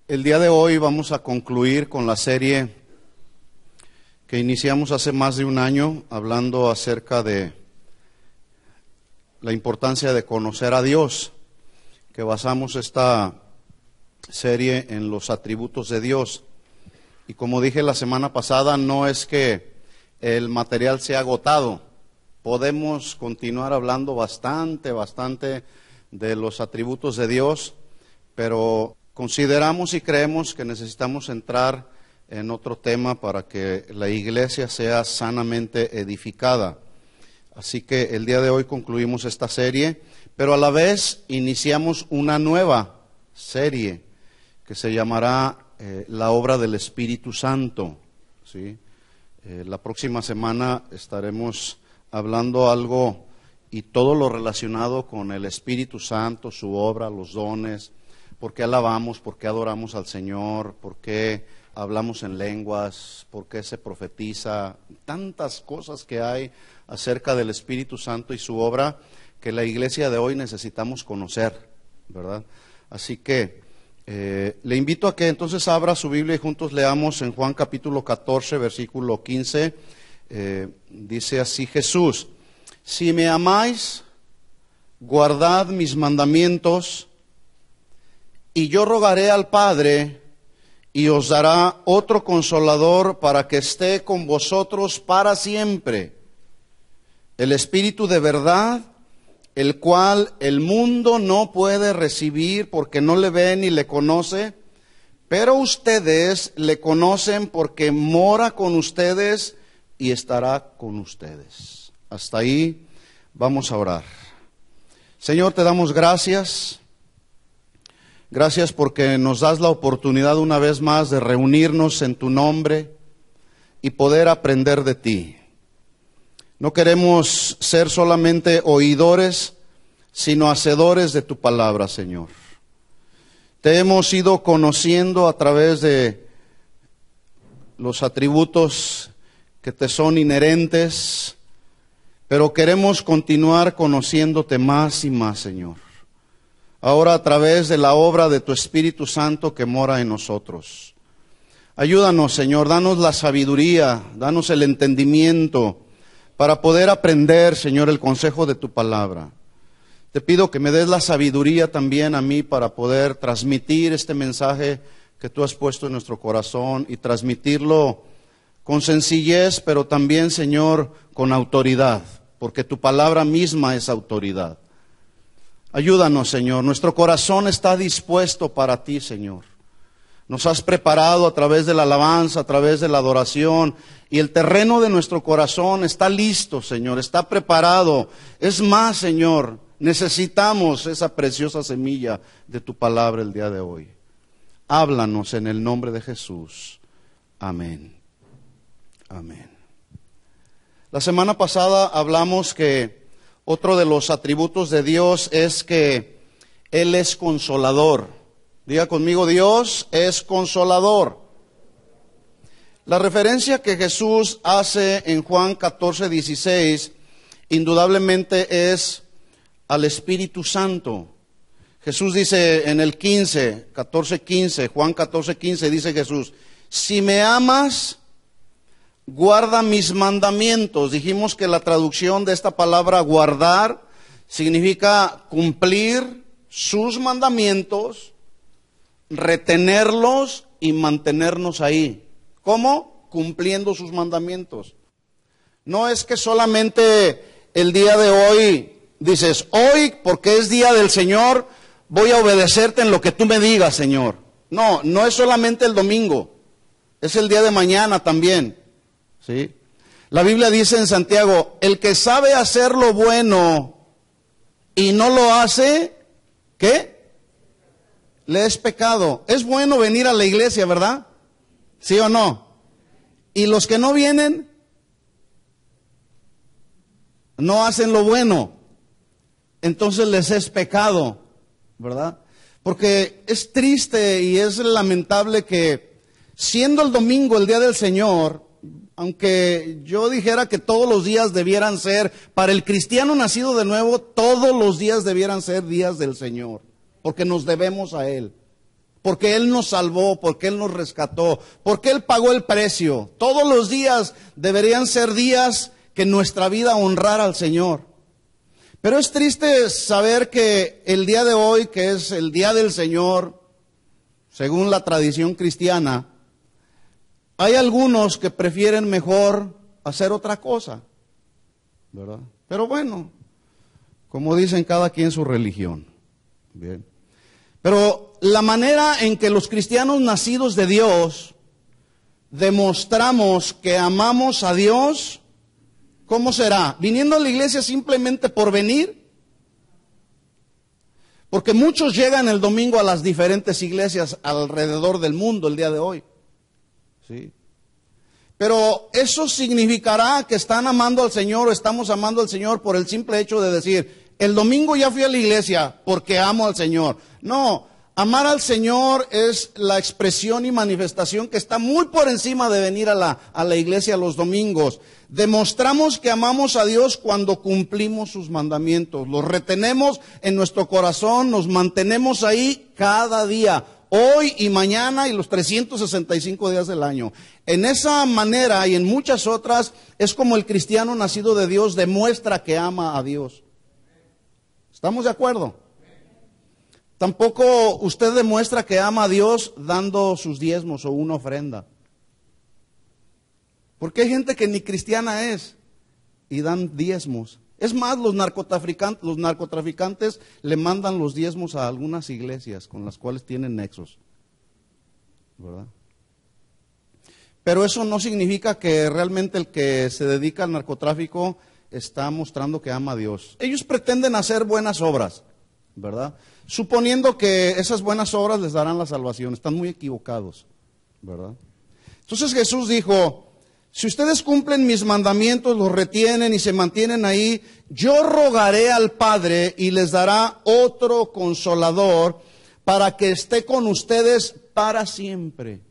El día de hoy vamos a concluir con la serie que iniciamos hace más de un año, hablando acerca de la importancia de conocer a Dios, que basamos esta serie en los atributos de Dios. Y como dije la semana pasada, no es que el material sea agotado. Podemos continuar hablando bastante de los atributos de Dios, pero consideramos y creemos que necesitamos entrar en otro tema para que la iglesia sea sanamente edificada. Así que el día de hoy concluimos esta serie, pero a la vez iniciamos una nueva serie que se llamará La obra del Espíritu Santo. ¿Sí? La próxima semana estaremos hablando algo y todo lo relacionado con el Espíritu Santo, su obra, los dones, por qué alabamos, por qué adoramos al Señor, por qué hablamos en lenguas, por qué se profetiza, tantas cosas que hay acerca del Espíritu Santo y su obra que la iglesia de hoy necesitamos conocer, ¿verdad? Así que le invito a que entonces abra su Biblia y juntos leamos en Juan capítulo 14, versículo 15, dice así Jesús: si me amáis, guardad mis mandamientos, y yo rogaré al Padre, y os dará otro consolador para que esté con vosotros para siempre, el Espíritu de verdad, el cual el mundo no puede recibir porque no le ve ni le conoce, pero ustedes le conocen porque mora con ustedes y estará con ustedes. Hasta ahí vamos a orar. Señor, te damos gracias. Gracias porque nos das la oportunidad una vez más de reunirnos en tu nombre y poder aprender de ti. No queremos ser solamente oidores, sino hacedores de tu palabra, Señor. Te hemos ido conociendo a través de los atributos que te son inherentes, pero queremos continuar conociéndote más y más, Señor. Ahora a través de la obra de tu Espíritu Santo que mora en nosotros. Ayúdanos, Señor, danos la sabiduría, danos el entendimiento para poder aprender, Señor, el consejo de tu palabra. Te pido que me des la sabiduría también a mí para poder transmitir este mensaje que tú has puesto en nuestro corazón y transmitirlo con sencillez, pero también, Señor, con autoridad, porque tu palabra misma es autoridad. Ayúdanos, Señor, nuestro corazón está dispuesto para ti, Señor. Nos has preparado a través de la alabanza, a través de la adoración, y el terreno de nuestro corazón está listo, Señor, está preparado. Es más, Señor, necesitamos esa preciosa semilla de tu palabra el día de hoy. Háblanos en el nombre de Jesús. Amén. Amén. La semana pasada hablamos que otro de los atributos de Dios es que Él es consolador. Diga conmigo, Dios es consolador. La referencia que Jesús hace en Juan 14, 16, indudablemente es al Espíritu Santo. Jesús dice en el 14, 15, Juan 14, 15, dice Jesús: si me amas, guarda mis mandamientos. Dijimos que la traducción de esta palabra guardar significa cumplir sus mandamientos, retenerlos y mantenernos ahí. ¿Cómo? Cumpliendo sus mandamientos. No es que solamente el día de hoy dices, hoy porque es día del Señor, voy a obedecerte en lo que tú me digas, Señor. No, no es solamente el domingo, es el día de mañana también. ¿Sí? La Biblia dice en Santiago, el que sabe hacer lo bueno y no lo hace, ¿qué? Le es pecado. Es bueno venir a la iglesia, ¿verdad? ¿Sí o no? Y los que no vienen, no hacen lo bueno, entonces les es pecado, ¿verdad? Porque es triste y es lamentable que siendo el domingo el día del Señor, aunque yo dijera que todos los días debieran ser, para el cristiano nacido de nuevo, todos los días debieran ser días del Señor, porque nos debemos a Él. porque Él nos salvó, porque Él nos rescató, porque Él pagó el precio. Todos los días deberían ser días que nuestra vida honrara al Señor. Pero es triste saber que el día de hoy, que es el día del Señor, según la tradición cristiana, hay algunos que prefieren mejor hacer otra cosa, ¿verdad? Pero bueno, como dicen, cada quien su religión. Bien. Pero la manera en que los cristianos nacidos de Dios demostramos que amamos a Dios, ¿cómo será? ¿Viniendo a la iglesia simplemente por venir? Porque muchos llegan el domingo a las diferentes iglesias alrededor del mundo el día de hoy. ¿Sí? Pero eso significará que están amando al Señor o estamos amando al Señor por el simple hecho de decir, el domingo ya fui a la iglesia porque amo al Señor. No, amar al Señor es la expresión y manifestación que está muy por encima de venir a la iglesia los domingos. Demostramos que amamos a Dios cuando cumplimos sus mandamientos, los retenemos en nuestro corazón, nos mantenemos ahí cada día, hoy y mañana y los 365 días del año. En esa manera y en muchas otras es como el cristiano nacido de Dios demuestra que ama a Dios. ¿Estamos de acuerdo? Tampoco usted demuestra que ama a Dios dando sus diezmos o una ofrenda. Porque hay gente que ni cristiana es y dan diezmos. Es más, los narcotraficantes le mandan los diezmos a algunas iglesias con las cuales tienen nexos, ¿verdad? Pero eso no significa que realmente el que se dedica al narcotráfico está mostrando que ama a Dios. Ellos pretenden hacer buenas obras, ¿verdad? Suponiendo que esas buenas obras les darán la salvación. Están muy equivocados, ¿verdad? Entonces Jesús dijo, si ustedes cumplen mis mandamientos, los retienen y se mantienen ahí, yo rogaré al Padre y les dará otro consolador para que esté con ustedes para siempre.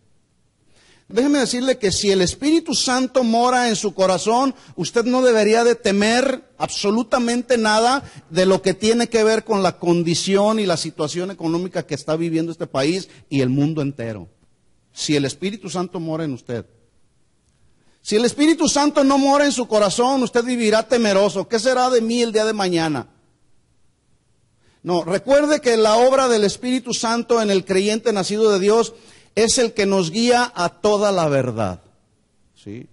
Déjeme decirle que si el Espíritu Santo mora en su corazón, usted no debería de temer absolutamente nada de lo que tiene que ver con la condición y la situación económica que está viviendo este país y el mundo entero. Si el Espíritu Santo mora en usted. Si el Espíritu Santo no mora en su corazón, usted vivirá temeroso. ¿Qué será de mí el día de mañana? No, recuerde que la obra del Espíritu Santo en el creyente nacido de Dios es el que nos guía a toda la verdad. ¿Sí?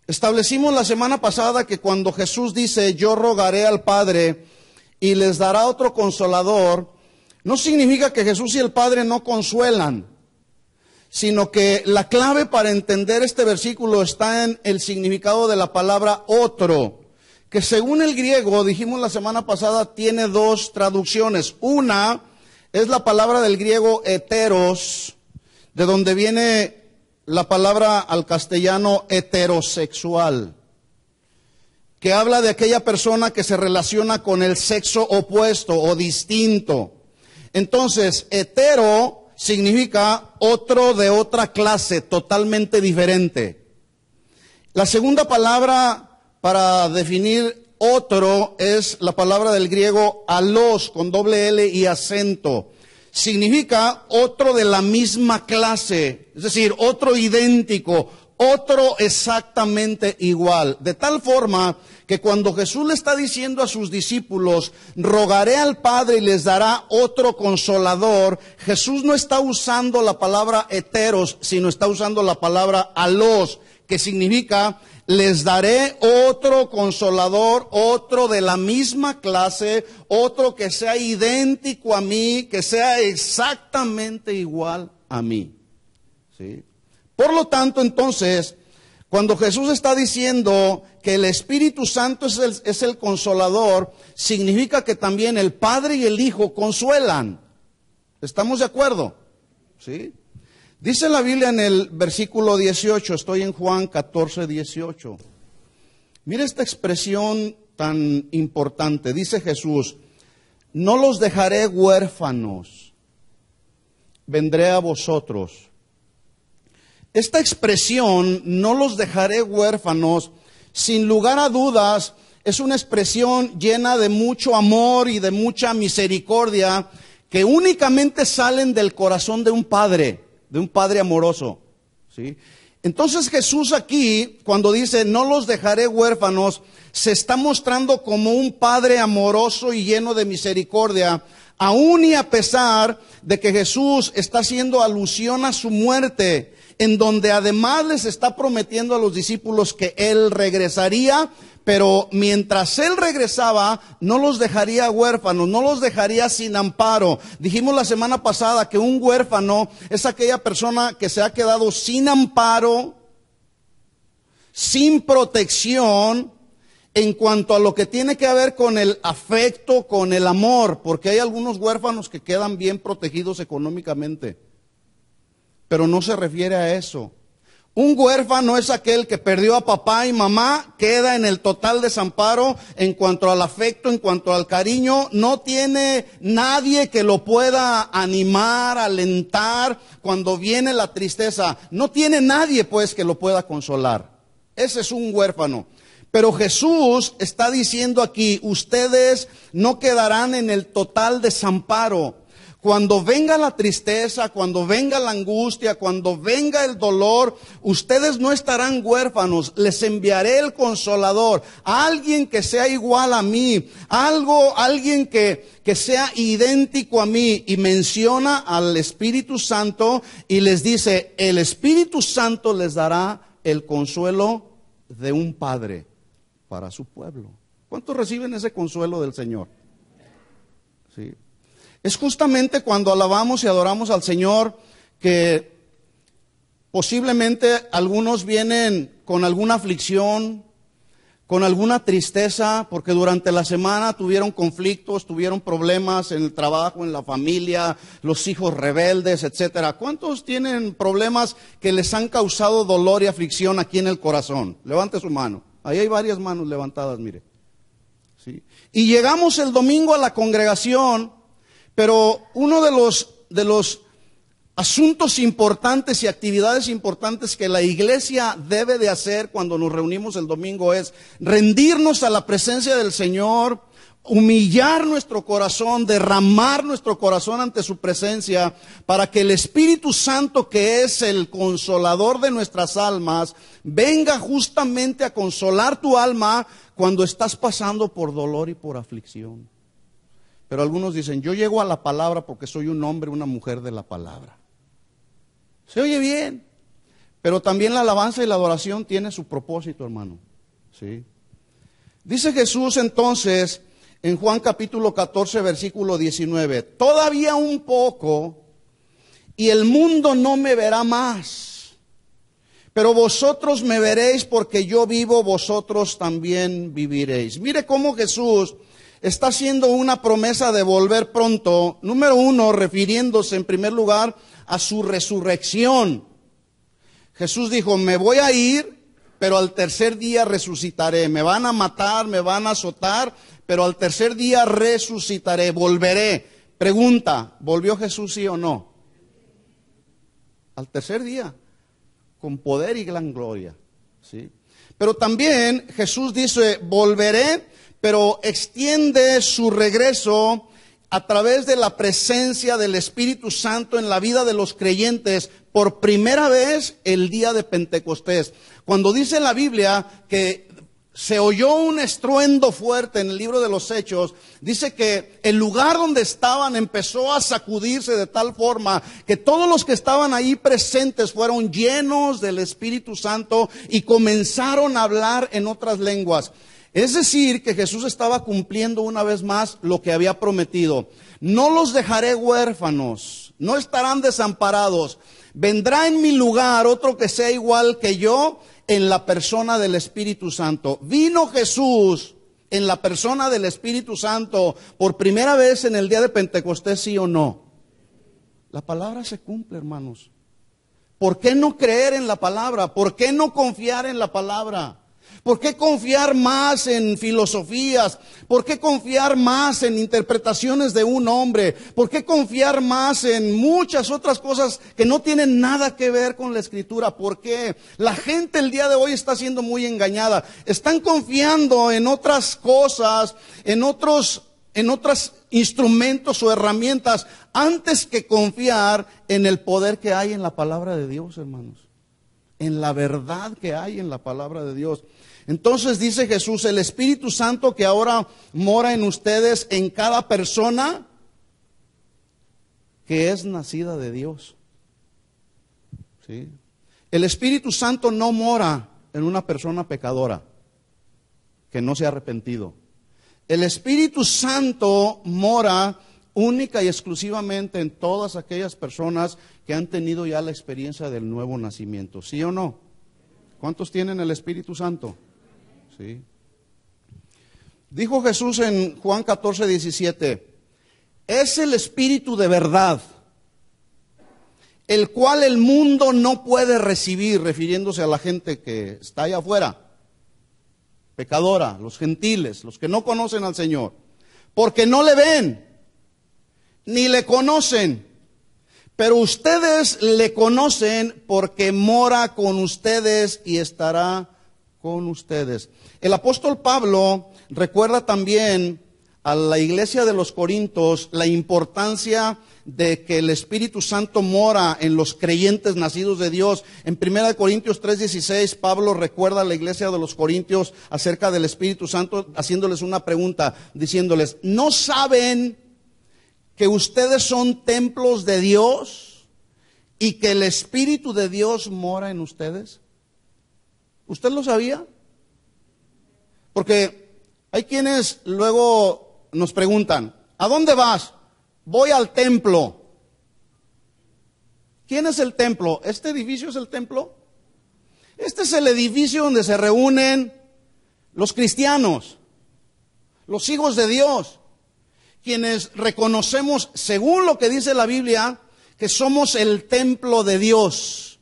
Establecimos la semana pasada que cuando Jesús dice, yo rogaré al Padre y les dará otro consolador, no significa que Jesús y el Padre no consuelan, sino que la clave para entender este versículo está en el significado de la palabra otro, que según el griego, dijimos la semana pasada, tiene dos traducciones. Una es la palabra del griego heteros, de donde viene la palabra al castellano heterosexual, que habla de aquella persona que se relaciona con el sexo opuesto o distinto. Entonces, hetero significa otro de otra clase, totalmente diferente. La segunda palabra para definir otro es la palabra del griego alos, con doble L y acento. Significa otro de la misma clase, es decir, otro idéntico, otro exactamente igual. De tal forma que cuando Jesús le está diciendo a sus discípulos, rogaré al Padre y les dará otro consolador, Jesús no está usando la palabra heteros, sino está usando la palabra alos, que significa les daré otro consolador, otro de la misma clase, otro que sea idéntico a mí, que sea exactamente igual a mí. ¿Sí? Por lo tanto, entonces, cuando Jesús está diciendo que el Espíritu Santo es el consolador, significa que también el Padre y el Hijo consuelan. ¿Estamos de acuerdo? ¿Sí? Dice la Biblia en el versículo 18, estoy en Juan 14, 18. Mire esta expresión tan importante. Dice Jesús, no los dejaré huérfanos, vendré a vosotros. Esta expresión, no los dejaré huérfanos, sin lugar a dudas, es una expresión llena de mucho amor y de mucha misericordia que únicamente salen del corazón de un padre amoroso, ¿sí? Entonces Jesús aquí, cuando dice no los dejaré huérfanos, se está mostrando como un padre amoroso y lleno de misericordia, aún y a pesar de que Jesús está haciendo alusión a su muerte, en donde además les está prometiendo a los discípulos que Él regresaría, pero mientras Él regresaba, no los dejaría huérfanos, no los dejaría sin amparo. Dijimos la semana pasada que un huérfano es aquella persona que se ha quedado sin amparo, sin protección, en cuanto a lo que tiene que ver con el afecto, con el amor, porque hay algunos huérfanos que quedan bien protegidos económicamente, pero no se refiere a eso. Un huérfano es aquel que perdió a papá y mamá, queda en el total desamparo en cuanto al afecto, en cuanto al cariño, no tiene nadie que lo pueda animar, alentar cuando viene la tristeza, no tiene nadie pues que lo pueda consolar. Ese es un huérfano. Pero Jesús está diciendo aquí, ustedes no quedarán en el total desamparo. Cuando venga la tristeza, cuando venga la angustia, cuando venga el dolor, ustedes no estarán huérfanos. Les enviaré el Consolador, a alguien que sea igual a mí, alguien que sea idéntico a mí. Y menciona al Espíritu Santo y les dice, el Espíritu Santo les dará el consuelo de un padre para su pueblo. ¿Cuántos reciben ese consuelo del Señor? Sí. Es justamente cuando alabamos y adoramos al Señor que posiblemente algunos vienen con alguna aflicción, con alguna tristeza, porque durante la semana tuvieron conflictos, tuvieron problemas en el trabajo, en la familia, los hijos rebeldes, etcétera. ¿Cuántos tienen problemas que les han causado dolor y aflicción aquí en el corazón? Levante su mano. Ahí hay varias manos levantadas, mire. ¿Sí? Y llegamos el domingo a la congregación. Pero uno de los asuntos importantes y actividades importantes que la iglesia debe de hacer cuando nos reunimos el domingo es rendirnos a la presencia del Señor, humillar nuestro corazón, derramar nuestro corazón ante su presencia, para que el Espíritu Santo, que es el consolador de nuestras almas, venga justamente a consolar tu alma cuando estás pasando por dolor y por aflicción. Pero algunos dicen, yo llego a la palabra porque soy un hombre, una mujer de la palabra. Se oye bien, pero también la alabanza y la adoración tiene su propósito, hermano. ¿Sí? Dice Jesús entonces en Juan capítulo 14, versículo 19, todavía un poco y el mundo no me verá más, pero vosotros me veréis porque yo vivo, vosotros también viviréis. Mire cómo Jesús está haciendo una promesa de volver pronto, número uno, refiriéndose en primer lugar a su resurrección. Jesús dijo, me voy a ir, pero al tercer día resucitaré. Me van a matar, me van a azotar, pero al tercer día resucitaré, volveré. Pregunta, ¿volvió Jesús sí o no? Al tercer día, con poder y gran gloria. ¿Sí? Pero también Jesús dice, volveré, pero extiende su regreso a través de la presencia del Espíritu Santo en la vida de los creyentes por primera vez el día de Pentecostés. Cuando dice la Biblia que se oyó un estruendo fuerte en el libro de los Hechos, dice que el lugar donde estaban empezó a sacudirse de tal forma que todos los que estaban ahí presentes fueron llenos del Espíritu Santo y comenzaron a hablar en otras lenguas. Es decir, que Jesús estaba cumpliendo una vez más lo que había prometido. No los dejaré huérfanos, no estarán desamparados. Vendrá en mi lugar otro que sea igual que yo en la persona del Espíritu Santo. Vino Jesús en la persona del Espíritu Santo por primera vez en el día de Pentecostés, ¿sí o no? La palabra se cumple, hermanos. ¿Por qué no creer en la palabra? ¿Por qué no confiar en la palabra? ¿Por qué confiar más en filosofías? ¿Por qué confiar más en interpretaciones de un hombre? ¿Por qué confiar más en muchas otras cosas que no tienen nada que ver con la Escritura? ¿Por qué? La gente el día de hoy está siendo muy engañada. Están confiando en otras cosas, en otros en otros instrumentos o herramientas antes que confiar en el poder que hay en la palabra de Dios, hermanos. En la verdad que hay en la palabra de Dios. Entonces dice Jesús, el Espíritu Santo que ahora mora en ustedes, en cada persona que es nacida de Dios. ¿Sí? El Espíritu Santo no mora en una persona pecadora que no se ha arrepentido. El Espíritu Santo mora única y exclusivamente en todas aquellas personas que han tenido ya la experiencia del nuevo nacimiento. ¿Sí o no? ¿Cuántos tienen el Espíritu Santo? Sí. Dijo Jesús en Juan 14:17, es el Espíritu de verdad, el cual el mundo no puede recibir, refiriéndose a la gente que está allá afuera, pecadora, los gentiles, los que no conocen al Señor, porque no le ven, ni le conocen, pero ustedes le conocen porque mora con ustedes y estará con ustedes. El apóstol Pablo recuerda también a la iglesia de los Corintios la importancia de que el Espíritu Santo mora en los creyentes nacidos de Dios. En 1 Corintios 3:16, Pablo recuerda a la iglesia de los Corintios acerca del Espíritu Santo, haciéndoles una pregunta, diciéndoles, ¿no saben que ustedes son templos de Dios y que el Espíritu de Dios mora en ustedes? ¿Usted lo sabía? Porque hay quienes luego nos preguntan, ¿a dónde vas? Voy al templo. ¿Quién es el templo? ¿Este edificio es el templo? Este es el edificio donde se reúnen los cristianos, los hijos de Dios, quienes reconocemos, según lo que dice la Biblia, que somos el templo de Dios.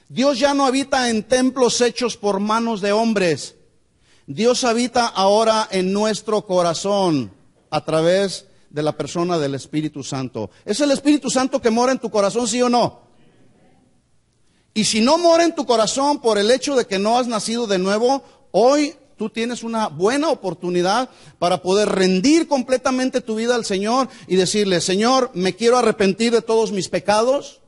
Dios ya no habita en templos hechos por manos de hombres. Dios habita ahora en nuestro corazón a través de la persona del Espíritu Santo. ¿Es el Espíritu Santo que mora en tu corazón, sí o no? Y si no mora en tu corazón por el hecho de que no has nacido de nuevo, hoy tú tienes una buena oportunidad para poder rendir completamente tu vida al Señor y decirle, Señor, me quiero arrepentir de todos mis pecados,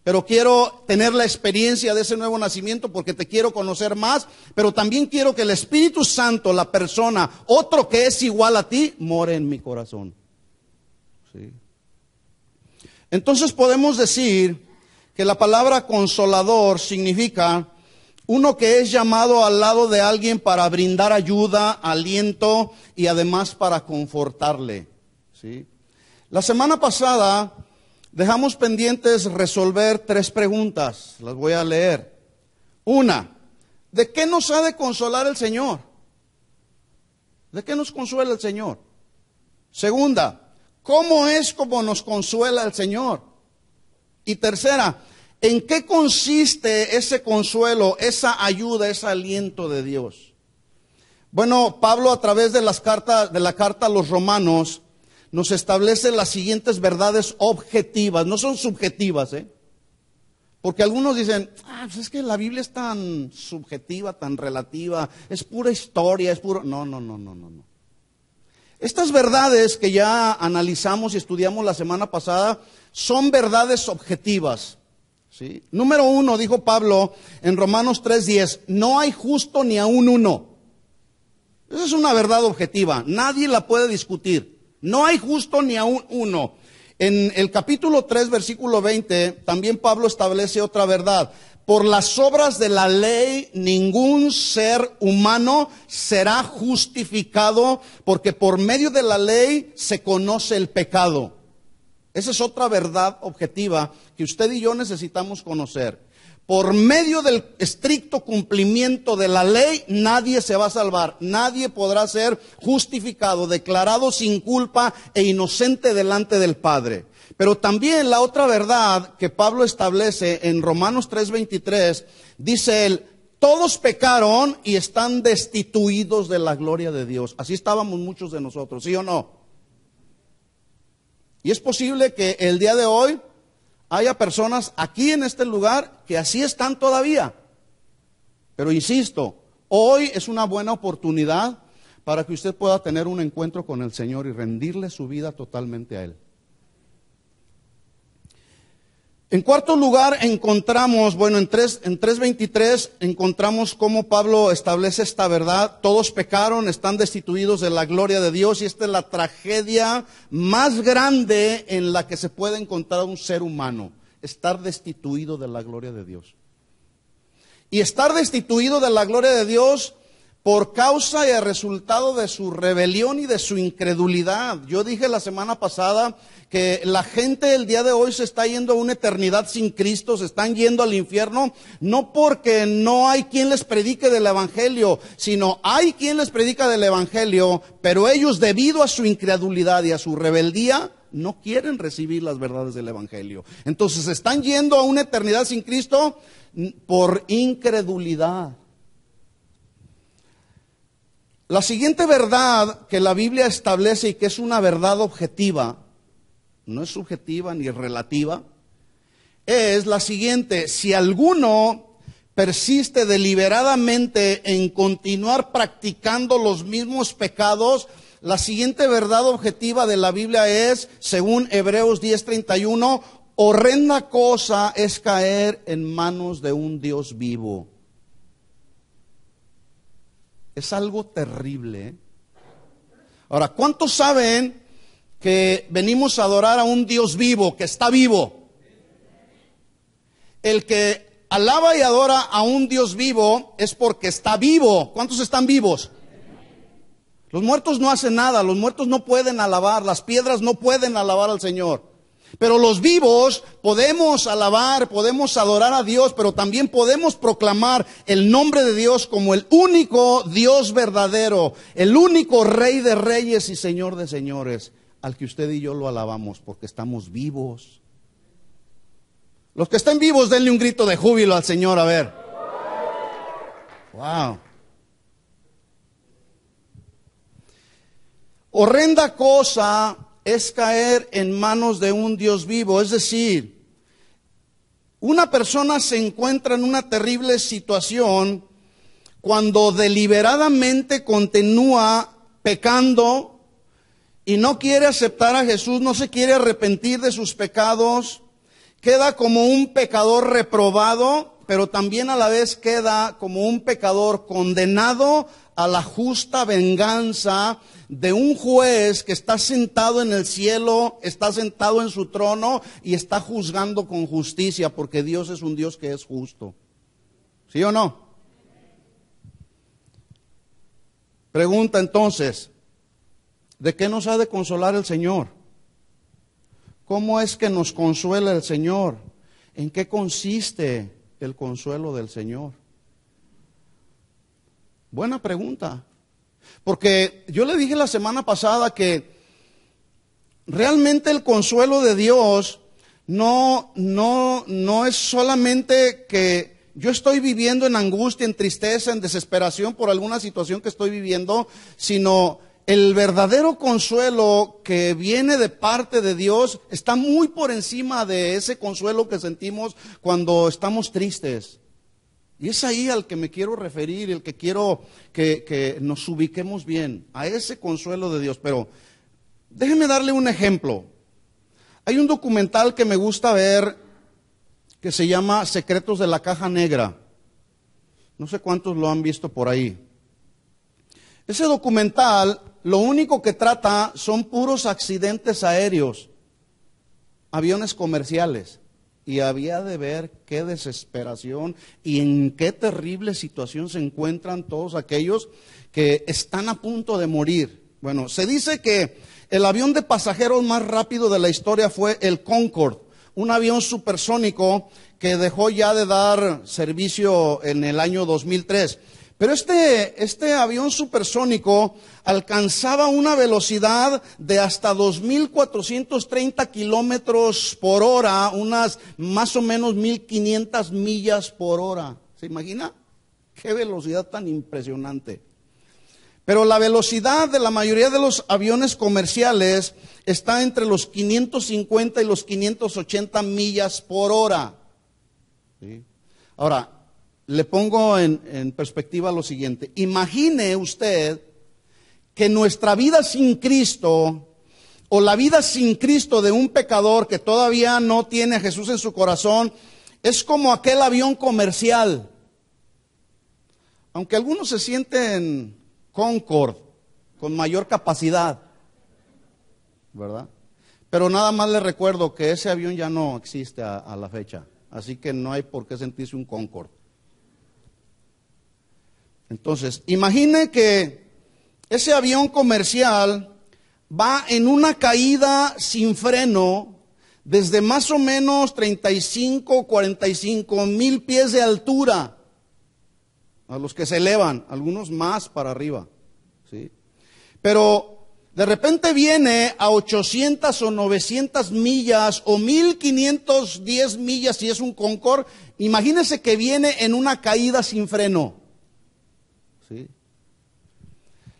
pero quiero tener la experiencia de ese nuevo nacimiento porque te quiero conocer más, pero también quiero que el Espíritu Santo, la persona, otro que es igual a ti, more en mi corazón. ¿Sí? Entonces podemos decir que la palabra consolador significa uno que es llamado al lado de alguien para brindar ayuda, aliento y además para confortarle. ¿Sí? La semana pasada dejamos pendientes resolver 3 preguntas, las voy a leer. Una, ¿de qué nos ha de consolar el Señor? ¿De qué nos consuela el Señor? Segunda, ¿cómo es como nos consuela el Señor? Y tercera, ¿en qué consiste ese consuelo, esa ayuda, ese aliento de Dios? Bueno, Pablo a través de la carta a los Romanos nos establece las siguientes verdades objetivas, no son subjetivas, porque algunos dicen, pues es que la Biblia es tan subjetiva, tan relativa, es pura historia, es puro... No. Estas verdades que ya analizamos y estudiamos la semana pasada son verdades objetivas. ¿Sí? Número 1, dijo Pablo en Romanos 3:10, no hay justo ni aún uno. Esa es una verdad objetiva, nadie la puede discutir. No hay justo ni aún uno. En el capítulo 3, versículo 20, también Pablo establece otra verdad. Por las obras de la ley, ningún ser humano será justificado, porque por medio de la ley se conoce el pecado. Esa es otra verdad objetiva que usted y yo necesitamos conocer. Por medio del estricto cumplimiento de la ley, nadie se va a salvar. Nadie podrá ser justificado, declarado sin culpa e inocente delante del Padre. Pero también la otra verdad que Pablo establece en Romanos 3:23, dice él, todos pecaron y están destituidos de la gloria de Dios. Así estábamos muchos de nosotros, ¿sí o no? Y es posible que el día de hoy haya personas aquí en este lugar que así están todavía. Pero insisto, hoy es una buena oportunidad para que usted pueda tener un encuentro con el Señor y rendirle su vida totalmente a Él. En cuarto lugar encontramos, en 3:23 encontramos cómo Pablo establece esta verdad. Todos pecaron, están destituidos de la gloria de Dios, y esta es la tragedia más grande en la que se puede encontrar un ser humano, estar destituido de la gloria de Dios. Y estar destituido de la gloria de Dios por causa y el resultado de su rebelión y de su incredulidad. Yo dije la semana pasada que la gente el día de hoy se está yendo a una eternidad sin Cristo, se están yendo al infierno, no porque no hay quien les predique del Evangelio, sino hay quien les predica del Evangelio, pero ellos, debido a su incredulidad y a su rebeldía, no quieren recibir las verdades del Evangelio. Entonces están yendo a una eternidad sin Cristo por incredulidad. La siguiente verdad que la Biblia establece, y que es una verdad objetiva, no es subjetiva ni relativa, es la siguiente: si alguno persiste deliberadamente en continuar practicando los mismos pecados, la siguiente verdad objetiva de la Biblia es, según Hebreos 10:31, horrenda cosa es caer en manos de un Dios vivo. Es algo terrible. Ahora, ¿cuántos saben que venimos a adorar a un Dios vivo, que está vivo? El que alaba y adora a un Dios vivo es porque está vivo. ¿Cuántos están vivos? Los muertos no hacen nada, los muertos no pueden alabar, las piedras no pueden alabar al Señor. Pero los vivos podemos alabar, podemos adorar a Dios, pero también podemos proclamar el nombre de Dios como el único Dios verdadero, el único Rey de reyes y Señor de señores, al que usted y yo lo alabamos porque estamos vivos. Los que estén vivos, denle un grito de júbilo al Señor, a ver. Wow. Horrenda cosa es caer en manos de un Dios vivo. Es decir, una persona se encuentra en una terrible situación cuando deliberadamente continúa pecando y no quiere aceptar a Jesús, no se quiere arrepentir de sus pecados, queda como un pecador reprobado, pero también a la vez queda como un pecador condenado a la justa venganza de un juez que está sentado en el cielo, está sentado en su trono y está juzgando con justicia, porque Dios es un Dios que es justo. ¿Sí o no? Pregunta entonces, ¿de qué nos ha de consolar el Señor? ¿Cómo es que nos consuela el Señor? ¿En qué consiste el consuelo del Señor? Buena pregunta. Porque yo le dije la semana pasada que realmente el consuelo de Dios no es solamente que yo estoy viviendo en angustia, en tristeza, en desesperación por alguna situación que estoy viviendo, sino el verdadero consuelo que viene de parte de Dios está muy por encima de ese consuelo que sentimos cuando estamos tristes. Y es ahí al que me quiero referir, el que quiero que nos ubiquemos bien, a ese consuelo de Dios. Pero déjeme darle un ejemplo. Hay un documental que me gusta ver que se llama Secretos de la Caja Negra. No sé cuántos lo han visto por ahí. Ese documental, lo único que trata son puros accidentes aéreos, aviones comerciales. Y había de ver qué desesperación y en qué terrible situación se encuentran todos aquellos que están a punto de morir. Bueno, se dice que el avión de pasajeros más rápido de la historia fue el Concorde, un avión supersónico que dejó ya de dar servicio en el año 2003. Pero este avión supersónico alcanzaba una velocidad de hasta 2.430 kilómetros por hora, unas más o menos 1.500 millas por hora. ¿Se imagina? Qué velocidad tan impresionante. Pero la velocidad de la mayoría de los aviones comerciales está entre los 550 y los 580 millas por hora. ¿Sí? Ahora, le pongo en perspectiva lo siguiente. Imagine usted que nuestra vida sin Cristo, o la vida sin Cristo de un pecador que todavía no tiene a Jesús en su corazón, es como aquel avión comercial. Aunque algunos se sienten Concorde, con mayor capacidad, ¿verdad? Pero nada más les recuerdo que ese avión ya no existe a la fecha, así que no hay por qué sentirse un Concorde. Entonces, imagine que ese avión comercial va en una caída sin freno desde más o menos 35, 45 mil pies de altura, a los que se elevan, algunos más para arriba, ¿sí? Pero de repente viene a 800 o 900 millas o 1510 millas si es un Concorde. Imagínense que viene en una caída sin freno, ¿sí?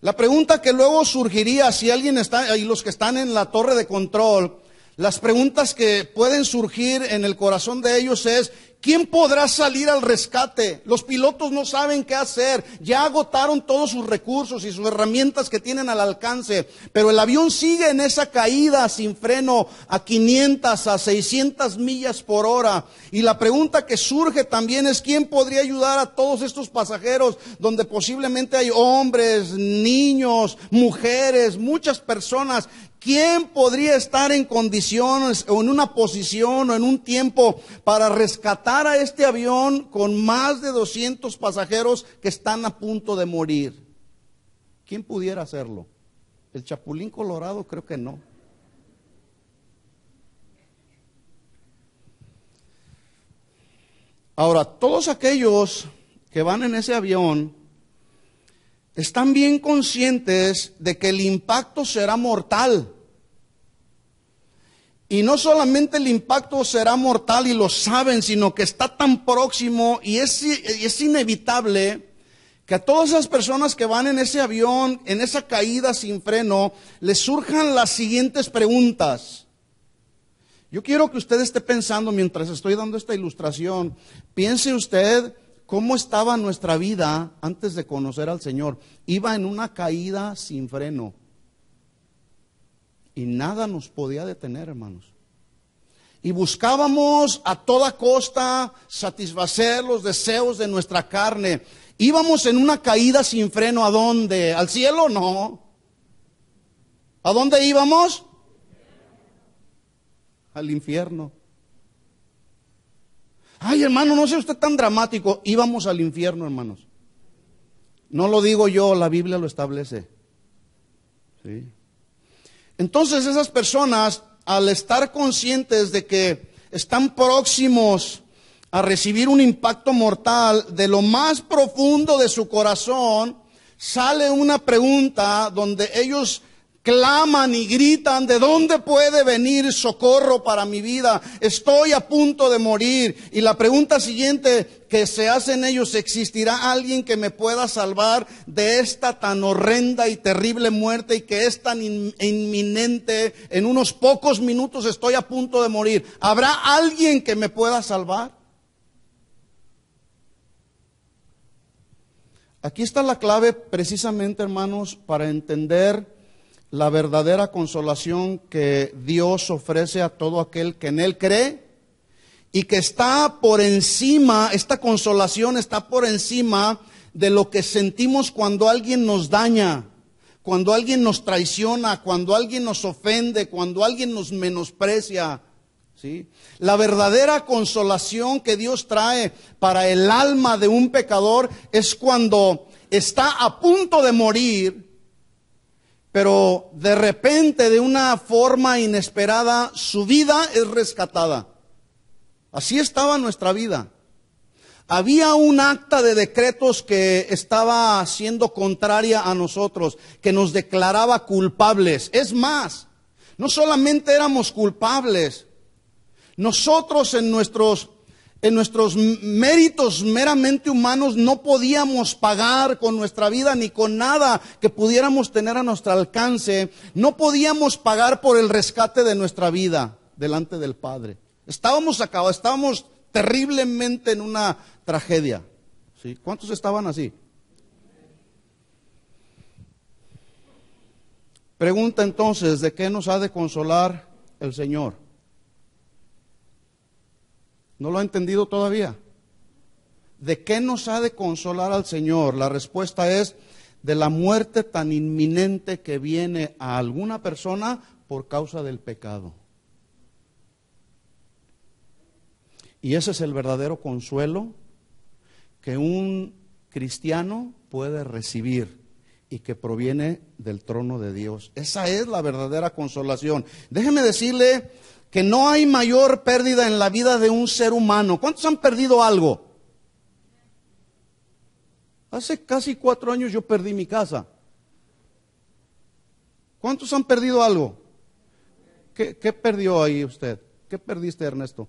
La pregunta que luego surgiría, si alguien está, y los que están en la torre de control, las preguntas que pueden surgir en el corazón de ellos es: ¿quién podrá salir al rescate? Los pilotos no saben qué hacer, ya agotaron todos sus recursos y sus herramientas que tienen al alcance, pero el avión sigue en esa caída sin freno a 500, a 600 millas por hora. Y la pregunta que surge también es: ¿quién podría ayudar a todos estos pasajeros donde posiblemente hay hombres, niños, mujeres, muchas personas? ¿Quién podría estar en condiciones o en una posición o en un tiempo para rescatar a este avión con más de 200 pasajeros que están a punto de morir? ¿Quién pudiera hacerlo? ¿El Chapulín Colorado? Creo que no. Ahora, todos aquellos que van en ese avión están bien conscientes de que el impacto será mortal. Y no solamente el impacto será mortal y lo saben, sino que está tan próximo y es inevitable que a todas esas personas que van en ese avión, en esa caída sin freno, les surjan las siguientes preguntas. Yo quiero que usted esté pensando mientras estoy dando esta ilustración. Piense usted cómo estaba nuestra vida antes de conocer al Señor. Iba en una caída sin freno. Y nada nos podía detener, hermanos. Y buscábamos a toda costa satisfacer los deseos de nuestra carne. Íbamos en una caída sin freno. ¿A dónde? ¿Al cielo? No. ¿A dónde íbamos? Al infierno. Ay, hermano, no sea usted tan dramático. Íbamos al infierno, hermanos. No lo digo yo, la Biblia lo establece. ¿Sí? Entonces esas personas, al estar conscientes de que están próximos a recibir un impacto mortal, de lo más profundo de su corazón sale una pregunta donde ellos claman y gritan: ¿de dónde puede venir socorro para mi vida? Estoy a punto de morir. Y la pregunta siguiente que se hacen ellos: ¿existirá alguien que me pueda salvar de esta tan horrenda y terrible muerte y que es tan inminente? En unos pocos minutos estoy a punto de morir. ¿Habrá alguien que me pueda salvar? Aquí está la clave precisamente, hermanos, para entender la verdadera consolación que Dios ofrece a todo aquel que en Él cree, y que está por encima, esta consolación está por encima de lo que sentimos cuando alguien nos daña, cuando alguien nos traiciona, cuando alguien nos ofende, cuando alguien nos menosprecia, ¿sí? La verdadera consolación que Dios trae para el alma de un pecador es cuando está a punto de morir, pero de repente, de una forma inesperada, su vida es rescatada. Así estaba nuestra vida. Había un acta de decretos que estaba siendo contraria a nosotros, que nos declaraba culpables. Es más, no solamente éramos culpables, nosotros en nuestros méritos meramente humanos no podíamos pagar con nuestra vida ni con nada que pudiéramos tener a nuestro alcance. No podíamos pagar por el rescate de nuestra vida delante del Padre. Estábamos acabados, estábamos terriblemente en una tragedia. ¿Sí? ¿Cuántos estaban así? Pregunta entonces, ¿de qué nos ha de consolar el Señor? ¿No lo ha entendido todavía? ¿De qué nos ha de consolar al Señor? La respuesta es de la muerte tan inminente que viene a alguna persona por causa del pecado. Y ese es el verdadero consuelo que un cristiano puede recibir y que proviene del trono de Dios. Esa es la verdadera consolación. Déjeme decirle que no hay mayor pérdida en la vida de un ser humano. ¿Cuántos han perdido algo? Hace casi 4 años yo perdí mi casa. ¿Cuántos han perdido algo? ¿Qué perdió ahí usted? ¿Qué perdiste, Ernesto?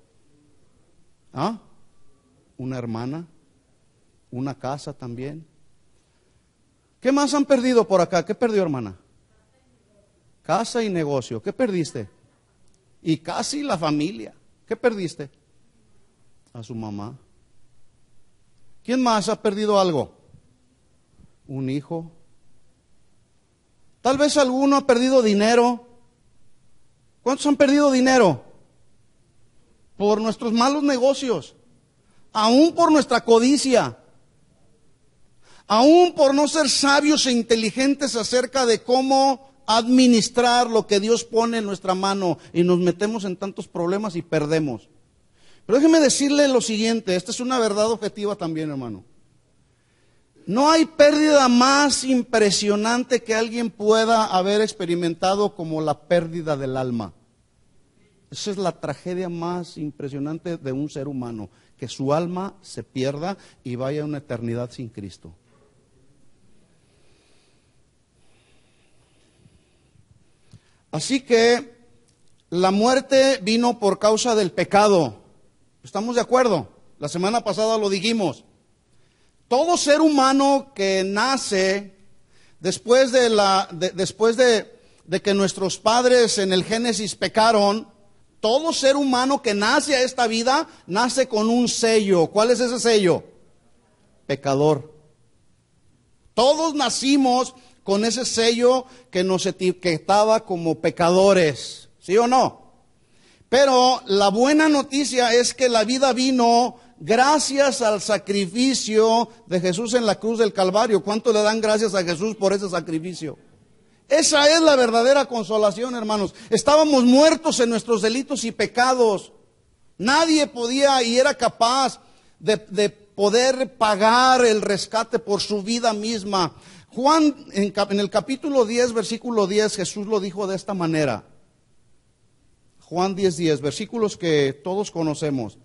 ¿Ah? ¿Una hermana? ¿Una casa también? ¿Qué más han perdido por acá? ¿Qué perdió, hermana? Casa y negocio. ¿Qué perdiste? Y casi la familia. ¿Qué perdiste? A su mamá. ¿Quién más ha perdido algo? Un hijo. Tal vez alguno ha perdido dinero. ¿Cuántos han perdido dinero? Por nuestros malos negocios. Aún por nuestra codicia. Aún por no ser sabios e inteligentes acerca de cómo administrar lo que Dios pone en nuestra mano, y nos metemos en tantos problemas y perdemos. Pero déjeme decirle lo siguiente, esta es una verdad objetiva también, hermano. No hay pérdida más impresionante que alguien pueda haber experimentado como la pérdida del alma. Esa es la tragedia más impresionante de un ser humano, que su alma se pierda y vaya a una eternidad sin Cristo. Así que la muerte vino por causa del pecado. ¿Estamos de acuerdo? La semana pasada lo dijimos. Todo ser humano que nace después de que nuestros padres en el Génesis pecaron, todo ser humano que nace a esta vida nace con un sello. ¿Cuál es ese sello? Pecador. Todos nacimos con ese sello que nos etiquetaba como pecadores, ¿sí o no? Pero la buena noticia es que la vida vino gracias al sacrificio de Jesús en la cruz del Calvario. ¿Cuánto le dan gracias a Jesús por ese sacrificio? Esa es la verdadera consolación, hermanos. Estábamos muertos en nuestros delitos y pecados. Nadie podía y era capaz de poder pagar el rescate por su vida misma. Juan, en el capítulo 10, versículo 10, Jesús lo dijo de esta manera. Juan 10:10, versículos que todos conocemos.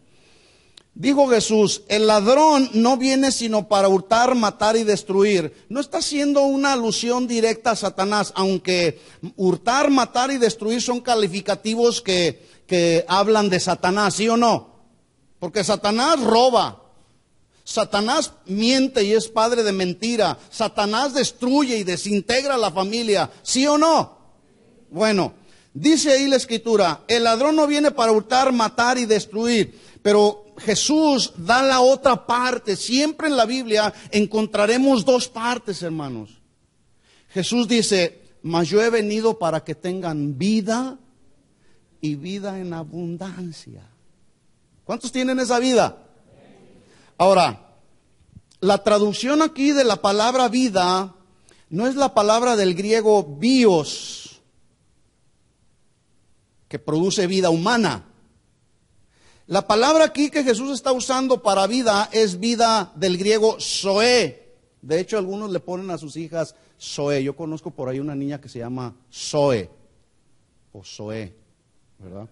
Dijo Jesús, el ladrón no viene sino para hurtar, matar y destruir. No está haciendo una alusión directa a Satanás, aunque hurtar, matar y destruir son calificativos que hablan de Satanás, ¿sí o no? Porque Satanás roba. Satanás miente y es padre de mentira. Satanás destruye y desintegra la familia, ¿sí o no? Bueno, dice ahí la Escritura, el ladrón no viene para hurtar, matar y destruir. Pero Jesús da la otra parte. Siempre en la Biblia encontraremos dos partes, hermanos. Jesús dice, mas yo he venido para que tengan vida y vida en abundancia. ¿Cuántos tienen esa vida? Ahora, la traducción aquí de la palabra vida no es la palabra del griego bios, que produce vida humana. La palabra aquí que Jesús está usando para vida es vida del griego zoe. De hecho, algunos le ponen a sus hijas Zoe. Yo conozco por ahí una niña que se llama Zoe o Zoe, ¿verdad?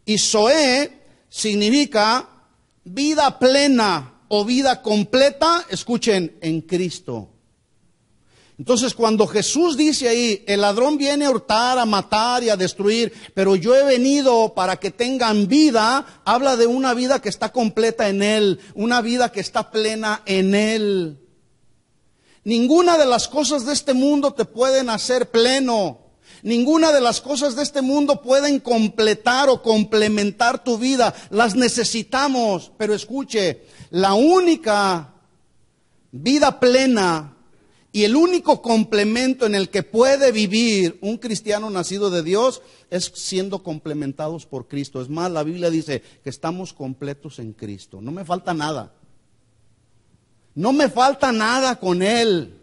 Y Zoe significa vida plena o vida completa, escuchen, en Cristo. Entonces, cuando Jesús dice ahí, el ladrón viene a hurtar, a matar y a destruir, pero yo he venido para que tengan vida, habla de una vida que está completa en Él, una vida que está plena en Él. Ninguna de las cosas de este mundo te pueden hacer pleno. Ninguna de las cosas de este mundo pueden completar o complementar tu vida. Las necesitamos, pero escuche, la única vida plena Y el único complemento en el que puede vivir un cristiano nacido de Dios es siendo complementados por Cristo. Es más, la Biblia dice que estamos completos en Cristo. No me falta nada. No me falta nada con Él.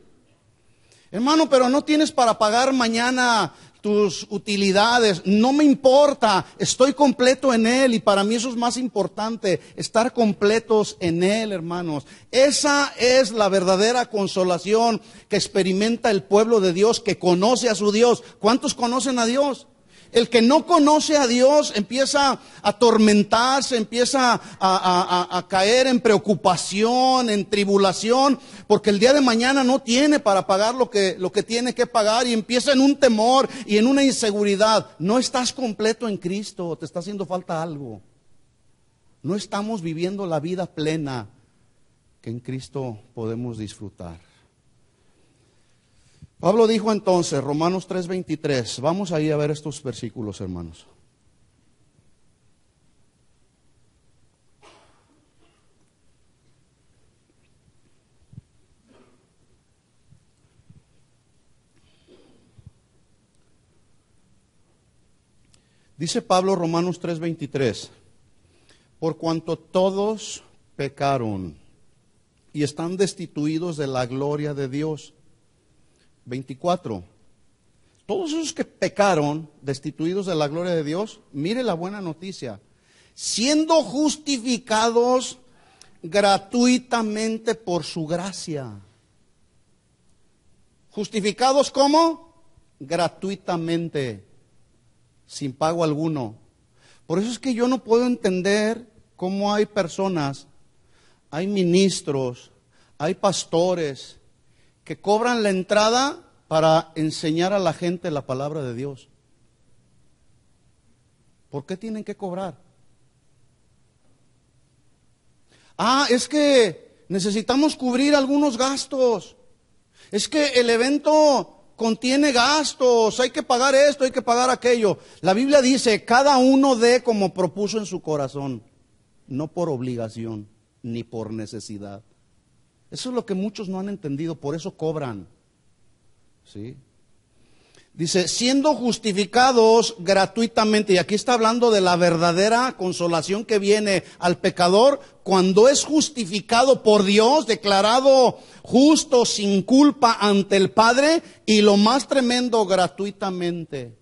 Hermano, pero no tienes para pagar mañana tus utilidades. No me importa, estoy completo en Él y para mí eso es más importante, estar completos en Él, hermanos. Esa es la verdadera consolación que experimenta el pueblo de Dios, que conoce a su Dios. ¿Cuántos conocen a Dios? El que no conoce a Dios empieza a atormentarse, empieza a caer en preocupación, en tribulación, porque el día de mañana no tiene para pagar lo que tiene que pagar y empieza en un temor y en una inseguridad. No estás completo en Cristo, te está haciendo falta algo. No estamos viviendo la vida plena que en Cristo podemos disfrutar. Pablo dijo entonces, Romanos 3:23, vamos ahí a ver estos versículos, hermanos. Dice Pablo, Romanos 3:23, por cuanto todos pecaron y están destituidos de la gloria de Dios. 24. Todos esos que pecaron, destituidos de la gloria de Dios, mire la buena noticia, siendo justificados gratuitamente por su gracia. ¿Justificados cómo? Gratuitamente, sin pago alguno. Por eso es que yo no puedo entender cómo hay personas, hay ministros, hay pastores que cobran la entrada para enseñar a la gente la palabra de Dios. ¿Por qué tienen que cobrar? Es que necesitamos cubrir algunos gastos. Es que el evento contiene gastos, hay que pagar esto, hay que pagar aquello. La Biblia dice, cada uno dé como propuso en su corazón, no por obligación ni por necesidad. Eso es lo que muchos no han entendido, por eso cobran. ¿Sí? Dice, siendo justificados gratuitamente, y aquí está hablando de la verdadera consolación que viene al pecador cuando es justificado por Dios, declarado justo, sin culpa ante el Padre, y lo más tremendo, gratuitamente.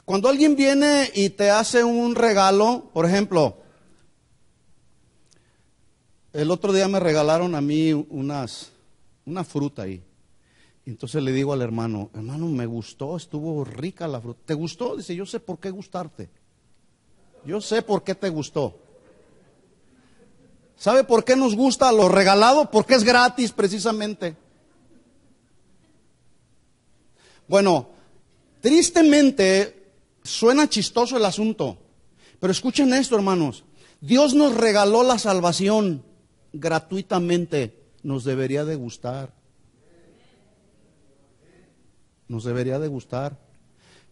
Cuando alguien viene y te hace un regalo, por ejemplo, el otro día me regalaron a mí una fruta ahí. Entonces le digo al hermano, hermano, me gustó, estuvo rica la fruta. ¿Te gustó? Dice, yo sé por qué gustarte. Yo sé por qué te gustó. ¿Sabe por qué nos gusta lo regalado? Porque es gratis precisamente. Bueno, tristemente suena chistoso el asunto, pero escuchen esto, hermanos. Dios nos regaló la salvación gratuitamente. Nos debería de gustar. Nos debería de gustar.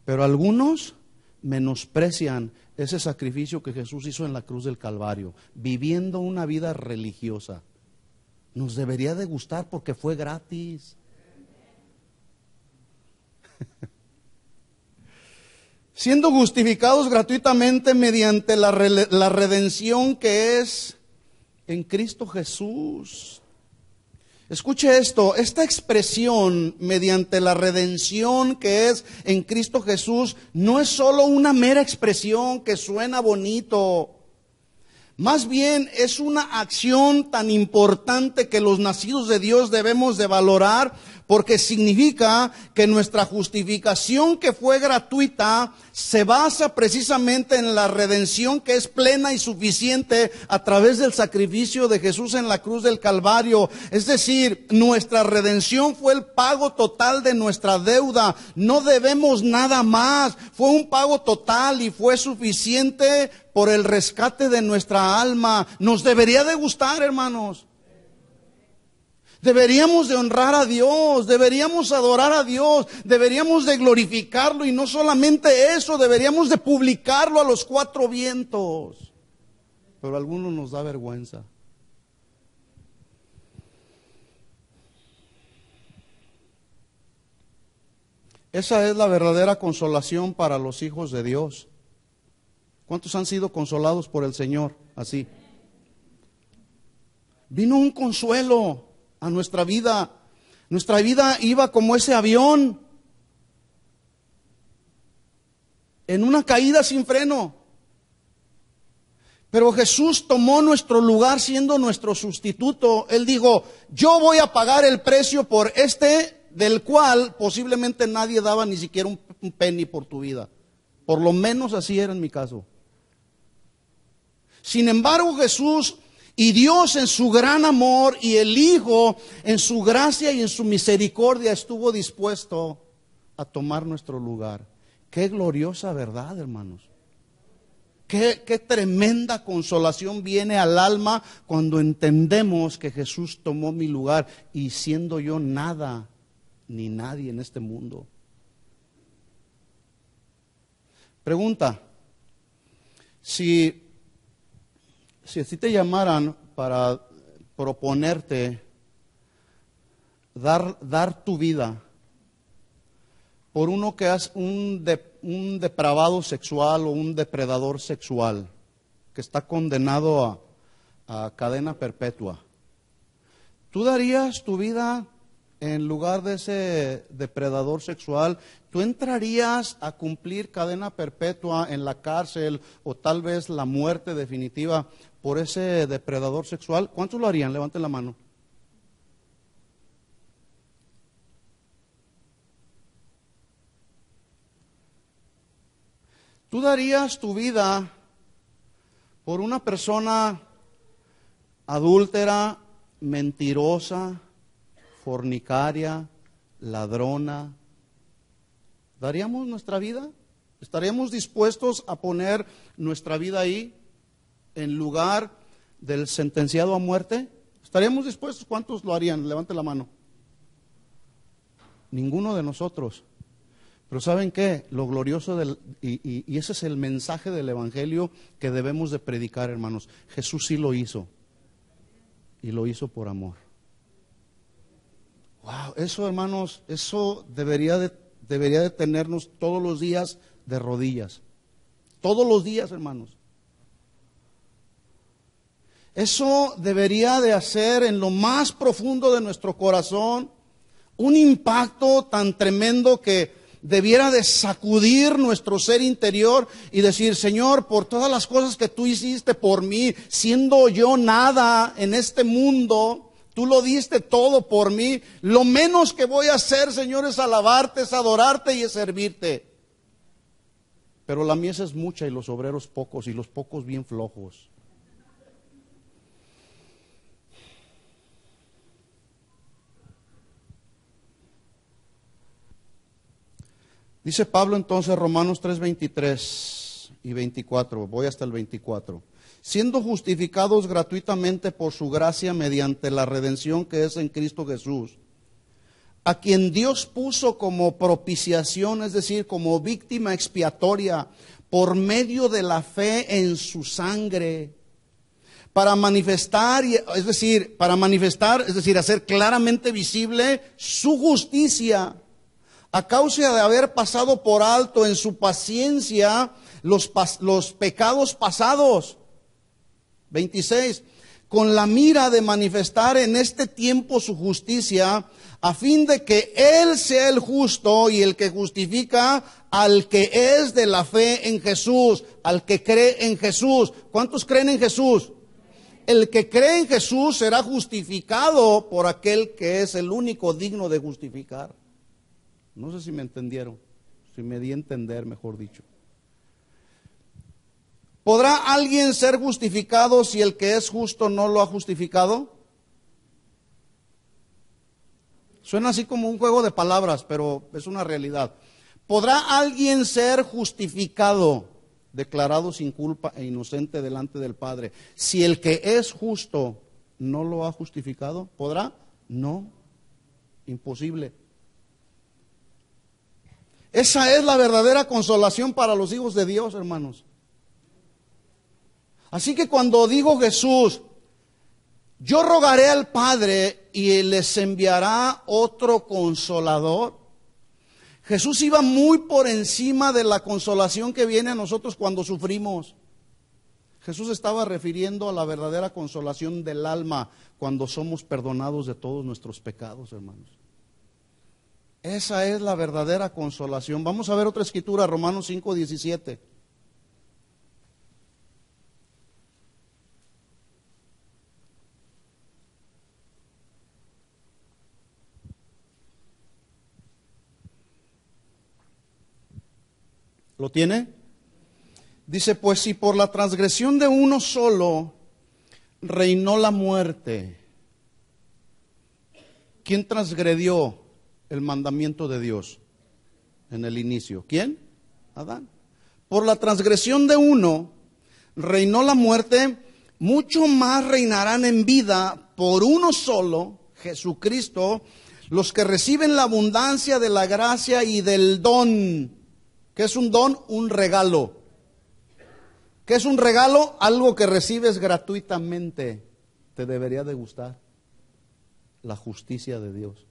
Pero algunos menosprecian ese sacrificio que Jesús hizo en la cruz del Calvario, viviendo una vida religiosa. Nos debería de gustar porque fue gratis. Siendo justificados gratuitamente mediante la redención que es en Cristo Jesús. Escuche esto, esta expresión mediante la redención que es en Cristo Jesús no es solo una mera expresión que suena bonito. Más bien es una acción tan importante que los nacidos de Dios debemos de valorar, porque significa que nuestra justificación, que fue gratuita, se basa precisamente en la redención que es plena y suficiente a través del sacrificio de Jesús en la cruz del Calvario. Es decir, nuestra redención fue el pago total de nuestra deuda. No debemos nada más. Fue un pago total y fue suficiente por el rescate de nuestra alma. Nos debería de gustar, hermanos. Deberíamos de honrar a Dios, deberíamos adorar a Dios, deberíamos de glorificarlo, y no solamente eso, deberíamos de publicarlo a los cuatro vientos. Pero a algunos nos da vergüenza. Esa es la verdadera consolación para los hijos de Dios. ¿Cuántos han sido consolados por el Señor así? Vino un consuelo a nuestra vida. Nuestra vida iba como ese avión, en una caída sin freno. Pero Jesús tomó nuestro lugar siendo nuestro sustituto. Él dijo, yo voy a pagar el precio por del cual posiblemente nadie daba ni siquiera un penny por tu vida. Por lo menos así era en mi caso. Sin embargo, Jesús y Dios en su gran amor y el Hijo en su gracia y en su misericordia estuvo dispuesto a tomar nuestro lugar. Qué gloriosa verdad, hermanos. Qué tremenda consolación viene al alma cuando entendemos que Jesús tomó mi lugar y siendo yo nada ni nadie en este mundo. Pregunta, si a ti te llamaran para proponerte dar tu vida por uno que es un depravado sexual o un depredador sexual que está condenado a cadena perpetua, ¿tú darías tu vida en lugar de ese depredador sexual? ¿Tú entrarías a cumplir cadena perpetua en la cárcel o tal vez la muerte definitiva por ese depredador sexual? ¿Cuántos lo harían? Levanten la mano. ¿Tú darías tu vida por una persona adúltera, mentirosa, fornicaria, ladrona? ¿Daríamos nuestra vida? ¿Estaríamos dispuestos a poner nuestra vida ahí en lugar del sentenciado a muerte? ¿Estaríamos dispuestos? ¿Cuántos lo harían? Levante la mano. Ninguno de nosotros. Pero ¿saben qué? Lo glorioso y ese es el mensaje del Evangelio que debemos de predicar, hermanos. Jesús sí lo hizo. Y lo hizo por amor. Wow, eso, hermanos, eso debería de tenernos todos los días de rodillas. Todos los días, hermanos. Eso debería de hacer en lo más profundo de nuestro corazón un impacto tan tremendo que debiera de sacudir nuestro ser interior y decir, Señor, por todas las cosas que tú hiciste por mí, siendo yo nada en este mundo, tú lo diste todo por mí. Lo menos que voy a hacer, Señor, es alabarte, es adorarte y es servirte. Pero la mies es mucha y los obreros pocos, y los pocos bien flojos. Dice Pablo entonces, Romanos 3:23 y 24, voy hasta el 24. Siendo justificados gratuitamente por su gracia mediante la redención que es en Cristo Jesús, a quien Dios puso como propiciación, es decir, como víctima expiatoria, por medio de la fe en su sangre, para manifestar, es decir, hacer claramente visible su justicia, a causa de haber pasado por alto en su paciencia los pecados pasados. 26. Con la mira de manifestar en este tiempo su justicia, a fin de que Él sea el justo y el que justifica al que es de la fe en Jesús, al que cree en Jesús. ¿Cuántos creen en Jesús? El que cree en Jesús será justificado por aquel que es el único digno de justificar. No sé si me entendieron, si me di a entender, mejor dicho. ¿Podrá alguien ser justificado si el que es justo no lo ha justificado? Suena así como un juego de palabras, pero es una realidad. ¿Podrá alguien ser justificado, declarado sin culpa e inocente delante del Padre, si el que es justo no lo ha justificado? ¿Podrá? No, imposible. Esa es la verdadera consolación para los hijos de Dios, hermanos. Así que cuando dijo Jesús, yo rogaré al Padre y Él les enviará otro consolador, Jesús iba muy por encima de la consolación que viene a nosotros cuando sufrimos. Jesús estaba refiriendo a la verdadera consolación del alma cuando somos perdonados de todos nuestros pecados, hermanos. Esa es la verdadera consolación. Vamos a ver otra escritura, Romanos 5:17. ¿Lo tiene? Dice, pues si por la transgresión de uno solo reinó la muerte, ¿quién transgredió el mandamiento de Dios en el inicio? ¿Quién? Adán. Por la transgresión de uno reinó la muerte, mucho más reinarán en vida por uno solo, Jesucristo, los que reciben la abundancia de la gracia y del don. ¿Qué es un don? Un regalo. ¿Qué es un regalo? Algo que recibes gratuitamente. Te debería de gustar. La justicia de Dios.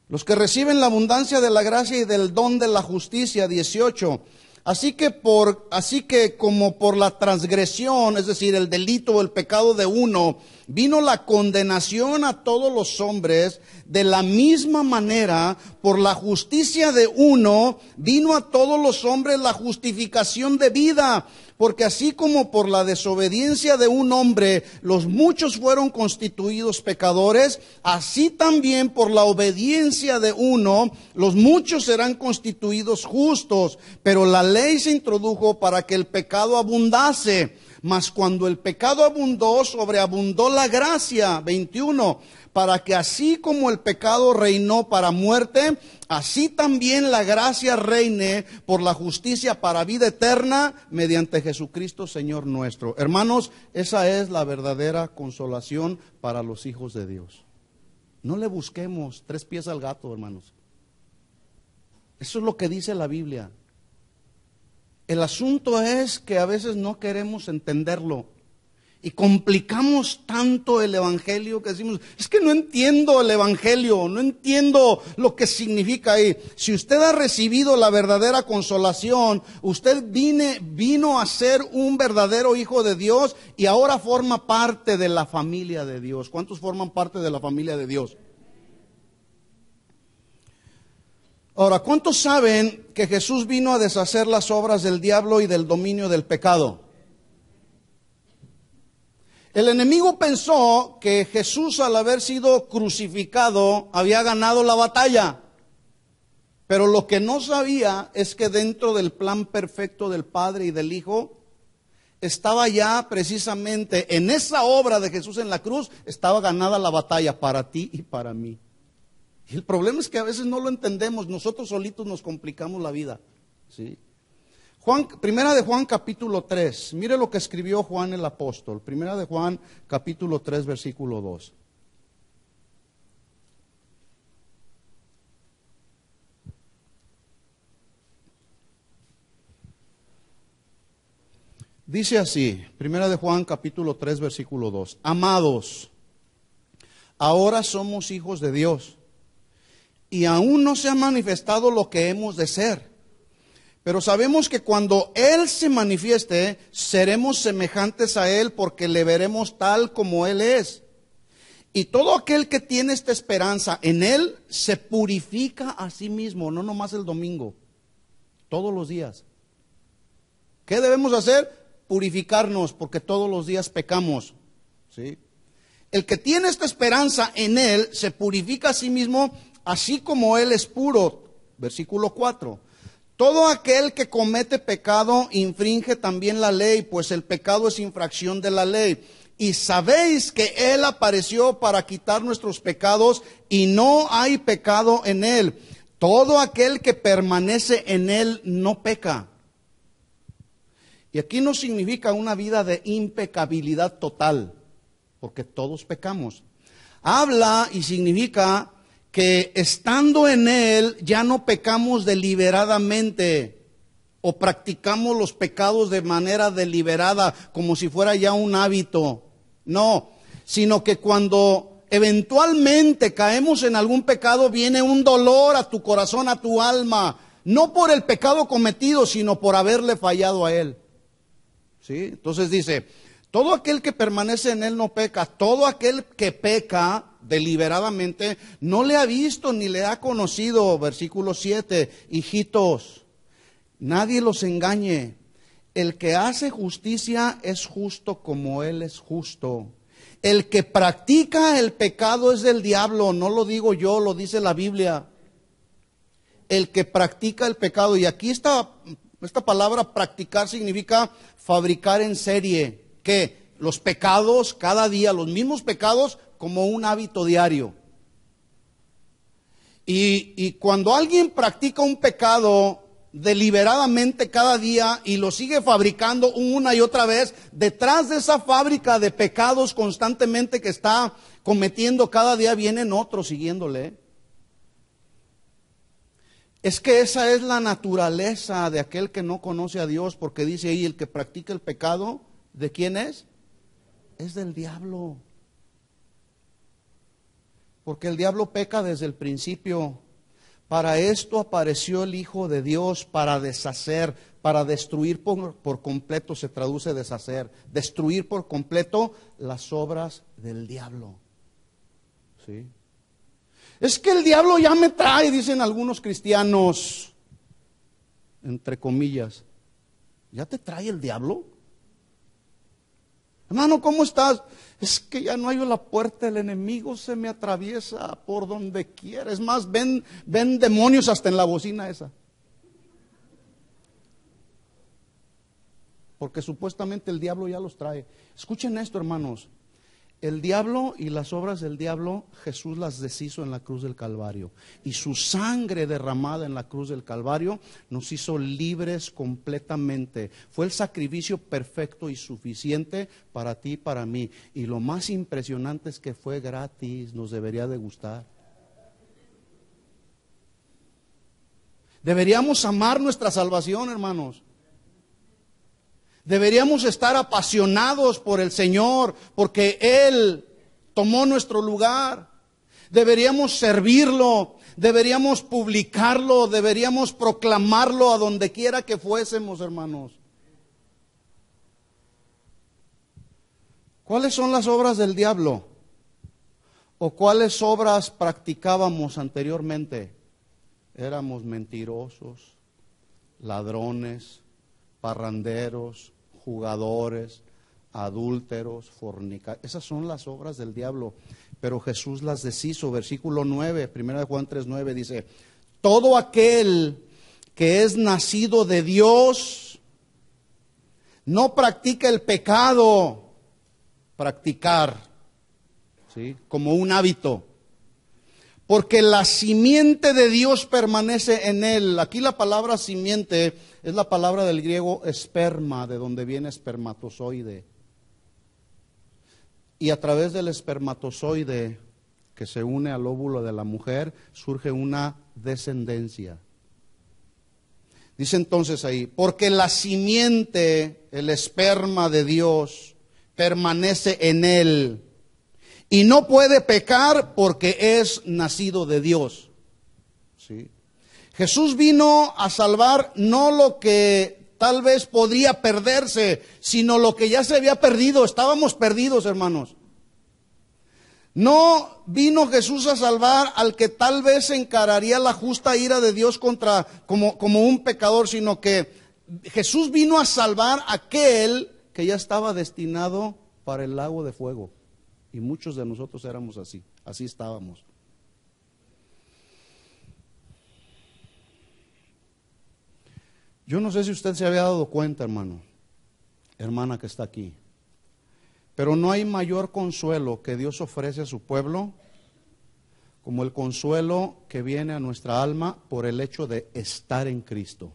Los que reciben la abundancia de la gracia y del don de la justicia, 18. Así que como por la transgresión, es decir, el delito o el pecado de uno, vino la condenación a todos los hombres, de la misma manera, por la justicia de uno, vino a todos los hombres la justificación de vida. Porque así como por la desobediencia de un hombre los muchos fueron constituidos pecadores, así también por la obediencia de uno los muchos serán constituidos justos. Pero la ley se introdujo para que el pecado abundase. Mas cuando el pecado abundó, sobreabundó la gracia, 21, para que así como el pecado reinó para muerte, así también la gracia reine por la justicia para vida eterna mediante Jesucristo Señor nuestro. Hermanos, esa es la verdadera consolación para los hijos de Dios. No le busquemos 3 pies al gato, hermanos. Eso es lo que dice la Biblia. El asunto es que a veces no queremos entenderlo y complicamos tanto el evangelio que decimos, es que no entiendo el evangelio, no entiendo lo que significa ahí. Si usted ha recibido la verdadera consolación, usted vino a ser un verdadero hijo de Dios y ahora forma parte de la familia de Dios. ¿Cuántos forman parte de la familia de Dios? Ahora, ¿cuántos saben que Jesús vino a deshacer las obras del diablo y del dominio del pecado? El enemigo pensó que Jesús, al haber sido crucificado, había ganado la batalla. Pero lo que no sabía es que dentro del plan perfecto del Padre y del Hijo, estaba ya precisamente en esa obra de Jesús en la cruz, estaba ganada la batalla para ti y para mí. Y el problema es que a veces no lo entendemos, nosotros solitos nos complicamos la vida. ¿Sí? Primera de Juan capítulo 3, mire lo que escribió Juan el apóstol. Primera de Juan capítulo 3 versículo 2. Dice así, Primera de Juan capítulo 3 versículo 2. Amados, ahora somos hijos de Dios. Y aún no se ha manifestado lo que hemos de ser. Pero sabemos que cuando Él se manifieste, seremos semejantes a Él porque le veremos tal como Él es. Y todo aquel que tiene esta esperanza en Él, se purifica a sí mismo, no nomás el domingo, todos los días. ¿Qué debemos hacer? Purificarnos porque todos los días pecamos. ¿Sí? El que tiene esta esperanza en Él, se purifica a sí mismo, así como Él es puro. Versículo 4. Todo aquel que comete pecado infringe también la ley, pues el pecado es infracción de la ley. Y sabéis que Él apareció para quitar nuestros pecados y no hay pecado en Él. Todo aquel que permanece en Él no peca. Y aquí no significa una vida de impecabilidad total, porque todos pecamos. Habla y significa que estando en Él ya no pecamos deliberadamente o practicamos los pecados de manera deliberada como si fuera ya un hábito. No, sino que cuando eventualmente caemos en algún pecado, viene un dolor a tu corazón, a tu alma, no por el pecado cometido, sino por haberle fallado a Él. ¿Sí? Entonces dice, todo aquel que permanece en Él no peca, todo aquel que peca deliberadamente no le ha visto ni le ha conocido. Versículo 7, hijitos, nadie los engañe, el que hace justicia es justo como Él es justo. El que practica el pecado es del diablo, no lo digo yo, lo dice la Biblia. El que practica el pecado, y aquí esta palabra practicar significa fabricar en serie, que los pecados cada día, los mismos pecados como un hábito diario. Y cuando alguien practica un pecado deliberadamente cada día y lo sigue fabricando una y otra vez, detrás de esa fábrica de pecados constantemente que está cometiendo cada día vienen otros siguiéndole. Es que esa es la naturaleza de aquel que no conoce a Dios, porque dice ahí, el que practica el pecado, ¿de quién es? Es del diablo. Porque el diablo peca desde el principio. Para esto apareció el Hijo de Dios, para deshacer, para destruir por completo, se traduce deshacer, destruir por completo las obras del diablo. ¿Sí? Es que el diablo ya me trae, dicen algunos cristianos, entre comillas. ¿Ya te trae el diablo? Hermano, ¿cómo estás? Es que ya no hallo la puerta, el enemigo se me atraviesa por donde quiera. Es más, ven demonios hasta en la bocina esa. Porque supuestamente el diablo ya los trae. Escuchen esto, hermanos. El diablo y las obras del diablo, Jesús las deshizo en la cruz del Calvario. Y su sangre derramada en la cruz del Calvario nos hizo libres completamente. Fue el sacrificio perfecto y suficiente para ti y para mí. Y lo más impresionante es que fue gratis, nos debería de gustar. Deberíamos amar nuestra salvación, hermanos. Deberíamos estar apasionados por el Señor, porque Él tomó nuestro lugar. Deberíamos servirlo, deberíamos publicarlo, deberíamos proclamarlo a donde quiera que fuésemos, hermanos. ¿Cuáles son las obras del diablo? ¿O cuáles obras practicábamos anteriormente? Éramos mentirosos, ladrones, parranderos, jugadores, adúlteros, fornicadores. Esas son las obras del diablo, pero Jesús las deshizo. Versículo 9, 1 Juan 3:9 dice, todo aquel que es nacido de Dios no practica el pecado, practicar, ¿sí? Como un hábito. Porque la simiente de Dios permanece en él. Aquí la palabra simiente es la palabra del griego esperma, de donde viene espermatozoide. Y a través del espermatozoide que se une al óvulo de la mujer, surge una descendencia. Dice entonces ahí, porque la simiente, el esperma de Dios, permanece en él. Y no puede pecar porque es nacido de Dios. ¿Sí? Jesús vino a salvar no lo que tal vez podría perderse, sino lo que ya se había perdido. Estábamos perdidos, hermanos. No vino Jesús a salvar al que tal vez encararía la justa ira de Dios como un pecador, sino que Jesús vino a salvar a aquel que ya estaba destinado para el lago de fuego. Y muchos de nosotros éramos así estábamos. Yo no sé si usted se había dado cuenta, hermano, hermana que está aquí, pero no hay mayor consuelo que Dios ofrece a su pueblo como el consuelo que viene a nuestra alma por el hecho de estar en Cristo.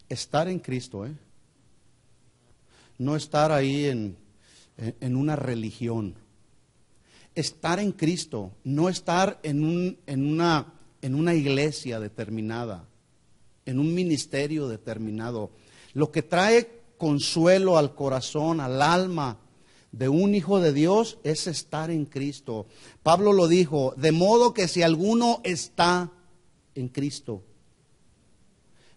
Estar en Cristo, no estar ahí en una religión. Estar en Cristo, no estar en una iglesia determinada, en un ministerio determinado. Lo que trae consuelo al corazón, al alma, de un hijo de Dios es estar en Cristo. Pablo lo dijo, de modo que si alguno está en Cristo,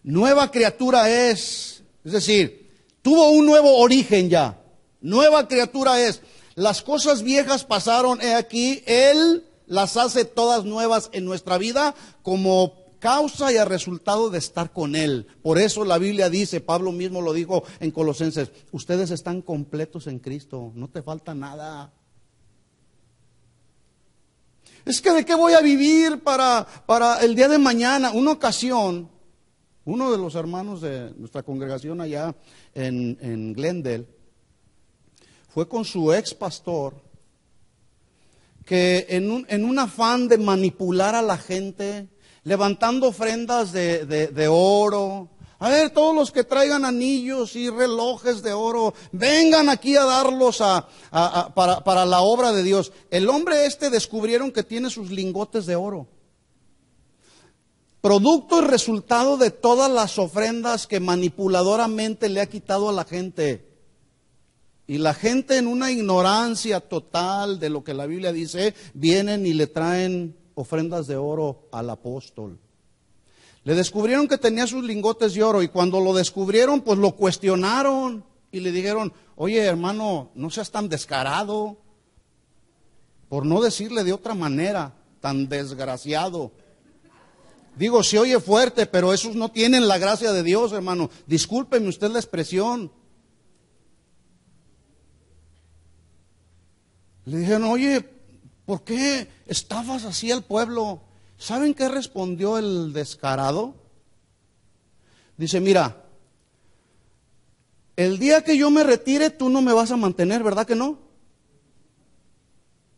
nueva criatura es decir, tuvo un nuevo origen ya, nueva criatura es. Las cosas viejas pasaron, he aquí, Él las hace todas nuevas en nuestra vida como causa y a resultado de estar con Él. Por eso la Biblia dice, Pablo mismo lo dijo en Colosenses, ustedes están completos en Cristo, no te falta nada. Es que ¿de qué voy a vivir para el día de mañana? Una ocasión, uno de los hermanos de nuestra congregación allá en Glendale, fue con su ex pastor, que en un afán de manipular a la gente, levantando ofrendas de oro. A ver, todos los que traigan anillos y relojes de oro, vengan aquí a darlos para la obra de Dios. El hombre descubrieron que tiene sus lingotes de oro. Producto y resultado de todas las ofrendas que manipuladoramente le ha quitado a la gente. Y la gente, en una ignorancia total de lo que la Biblia dice, vienen y le traen ofrendas de oro al apóstol. Le descubrieron que tenía sus lingotes de oro, y cuando lo descubrieron, pues lo cuestionaron y le dijeron, oye hermano, no seas tan descarado, por no decirle de otra manera, tan desgraciado. Digo, se oye fuerte, pero esos no tienen la gracia de Dios, hermano. Discúlpeme usted la expresión. Le dijeron, oye, ¿por qué estafas así al pueblo? ¿Saben qué respondió el descarado? Dice, mira, el día que yo me retire, tú no me vas a mantener, ¿verdad que no?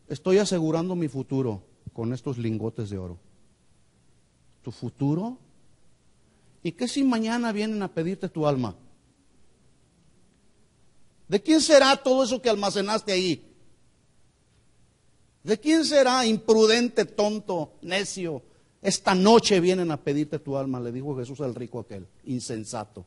Estoy asegurando mi futuro con estos lingotes de oro. ¿Tu futuro? ¿Y qué si mañana vienen a pedirte tu alma? ¿De quién será todo eso que almacenaste ahí? ¿De quién será, imprudente, tonto, necio? Esta noche vienen a pedirte tu alma, le dijo Jesús al rico aquel, insensato.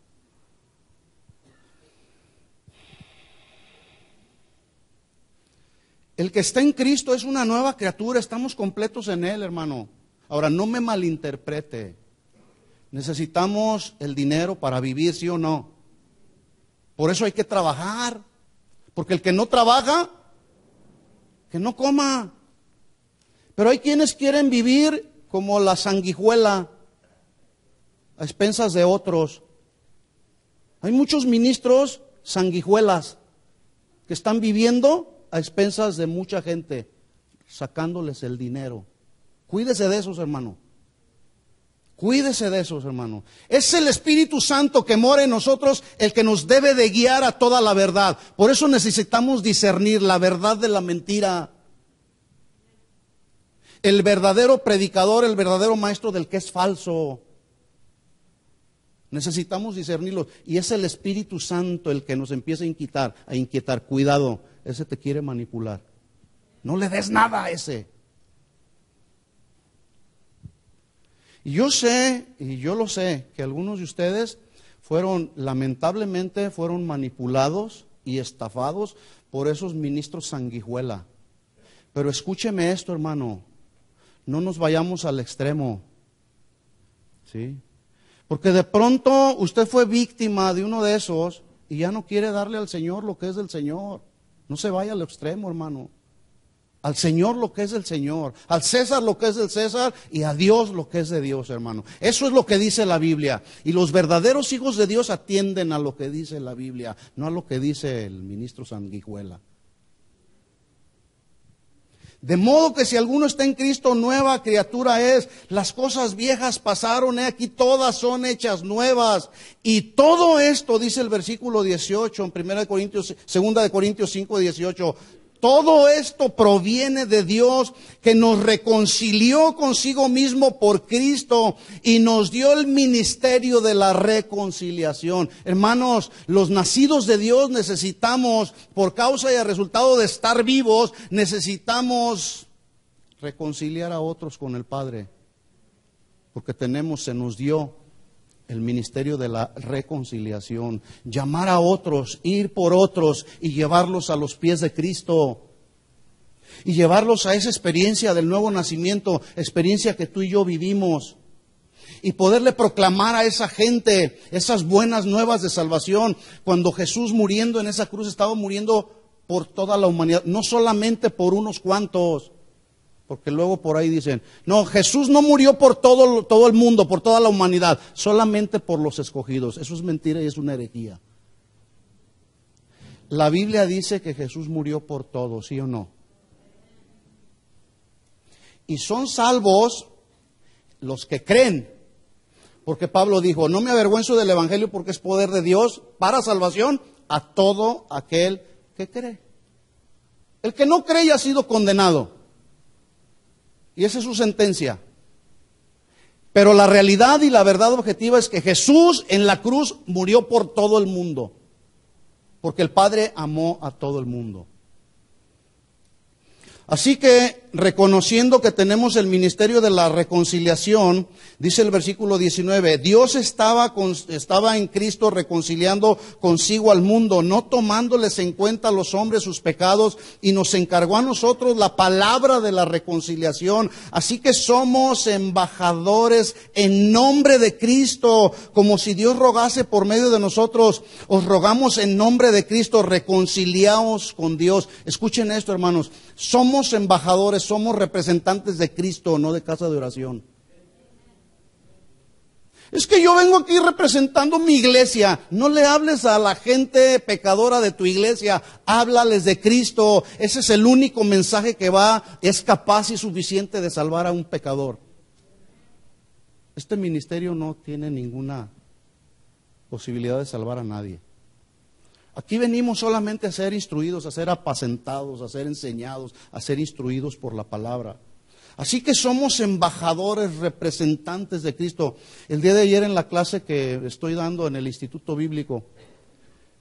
El que está en Cristo es una nueva criatura, estamos completos en Él, hermano. Ahora, no me malinterprete. Necesitamos el dinero para vivir, ¿sí o no? Por eso hay que trabajar. Porque el que no trabaja, que no coma. Pero hay quienes quieren vivir como la sanguijuela, a expensas de otros. Hay muchos ministros sanguijuelas que están viviendo a expensas de mucha gente, sacándoles el dinero. Cuídese de esos, hermano. Cuídese de esos, hermano. Es el Espíritu Santo que mora en nosotros el que nos debe de guiar a toda la verdad. Por eso necesitamos discernir la verdad de la mentira. El verdadero predicador, el verdadero maestro del que es falso. Necesitamos discernirlo. Y es el Espíritu Santo el que nos empieza a inquietar. Cuidado, ese te quiere manipular. No le des nada a ese. Y yo sé, y yo lo sé, que algunos de ustedes lamentablemente fueron manipulados y estafados por esos ministros sanguijuela. Pero escúcheme esto, hermano, no nos vayamos al extremo, ¿sí? Porque de pronto usted fue víctima de uno de esos y ya no quiere darle al Señor lo que es del Señor. No se vaya al extremo, hermano. Al Señor lo que es del Señor, al César lo que es del César y a Dios lo que es de Dios, hermano. Eso es lo que dice la Biblia. Y los verdaderos hijos de Dios atienden a lo que dice la Biblia, no a lo que dice el ministro sanguijuela. De modo que si alguno está en Cristo, nueva criatura es. Las cosas viejas pasaron, aquí todas son hechas nuevas. Y todo esto, dice el versículo 18 en 2 de Corintios 5, 18. Todo esto proviene de Dios, que nos reconcilió consigo mismo por Cristo y nos dio el ministerio de la reconciliación. Hermanos, los nacidos de Dios necesitamos, por causa y a resultado de estar vivos, necesitamos reconciliar a otros con el Padre. Porque se nos dio el ministerio de la reconciliación, llamar a otros, ir por otros y llevarlos a los pies de Cristo. Y llevarlos a esa experiencia del nuevo nacimiento, experiencia que tú y yo vivimos. Y poderle proclamar a esa gente esas buenas nuevas de salvación. Cuando Jesús muriendo en esa cruz estaba muriendo por toda la humanidad, no solamente por unos cuantos. Porque luego por ahí dicen, no, Jesús no murió por todo el mundo, por toda la humanidad, solamente por los escogidos. Eso es mentira y es una herejía. La Biblia dice que Jesús murió por todos, ¿sí o no? Y son salvos los que creen. Porque Pablo dijo, no me avergüenzo del Evangelio porque es poder de Dios para salvación a todo aquel que cree. El que no cree ya ha sido condenado. Y esa es su sentencia. Pero la realidad y la verdad objetiva es que Jesús en la cruz murió por todo el mundo. Porque el Padre amó a todo el mundo. Así que, reconociendo que tenemos el ministerio de la reconciliación, dice el versículo 19, Dios estaba en Cristo reconciliando consigo al mundo, no tomándoles en cuenta a los hombres sus pecados, y nos encargó a nosotros la palabra de la reconciliación. Así que somos embajadores en nombre de Cristo, como si Dios rogase por medio de nosotros. Os rogamos en nombre de Cristo, reconciliaos con Dios. Escuchen esto, hermanos. Somos embajadores, somos representantes de Cristo, no de casa de oración. Es que yo vengo aquí representando mi iglesia. No le hables a la gente pecadora de tu iglesia, háblales de Cristo. Ese es el único mensaje que es capaz y suficiente de salvar a un pecador. Este ministerio no tiene ninguna posibilidad de salvar a nadie. Aquí venimos solamente a ser instruidos, a ser apacentados, a ser enseñados, a ser instruidos por la palabra. Así que somos embajadores, representantes de Cristo. El día de ayer en la clase que estoy dando en el Instituto Bíblico,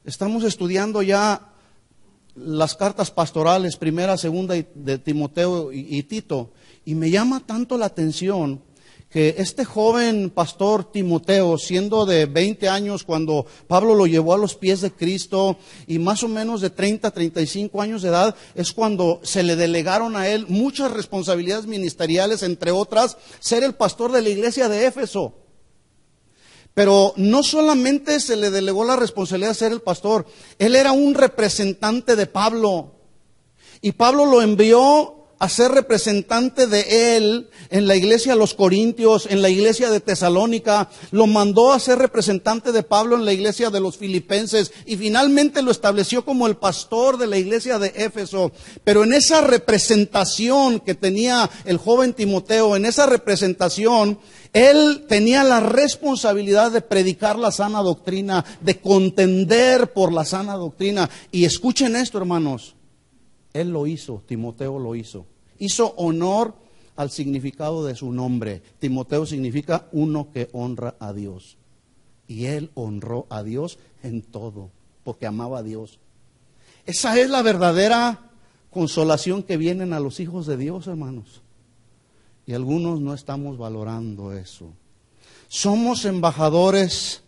estamos estudiando ya las cartas pastorales, primera, segunda de Timoteo y Tito. Y me llama tanto la atención que este joven pastor Timoteo, siendo de 20 años cuando Pablo lo llevó a los pies de Cristo, y más o menos de 30, 35 años de edad, es cuando se le delegaron a él muchas responsabilidades ministeriales, entre otras, ser el pastor de la iglesia de Éfeso. Pero no solamente se le delegó la responsabilidad de ser el pastor, él era un representante de Pablo. Y Pablo lo envió a ser representante de él en la iglesia de los Corintios, en la iglesia de Tesalónica, lo mandó a ser representante de Pablo en la iglesia de los Filipenses y finalmente lo estableció como el pastor de la iglesia de Éfeso. Pero en esa representación que tenía el joven Timoteo, en esa representación, él tenía la responsabilidad de predicar la sana doctrina, de contender por la sana doctrina. Y escuchen esto, hermanos. Él lo hizo, Timoteo lo hizo. Hizo honor al significado de su nombre. Timoteo significa uno que honra a Dios. Y él honró a Dios en todo, porque amaba a Dios. Esa es la verdadera consolación que vienen a los hijos de Dios, hermanos. Y algunos no estamos valorando eso. Somos embajadores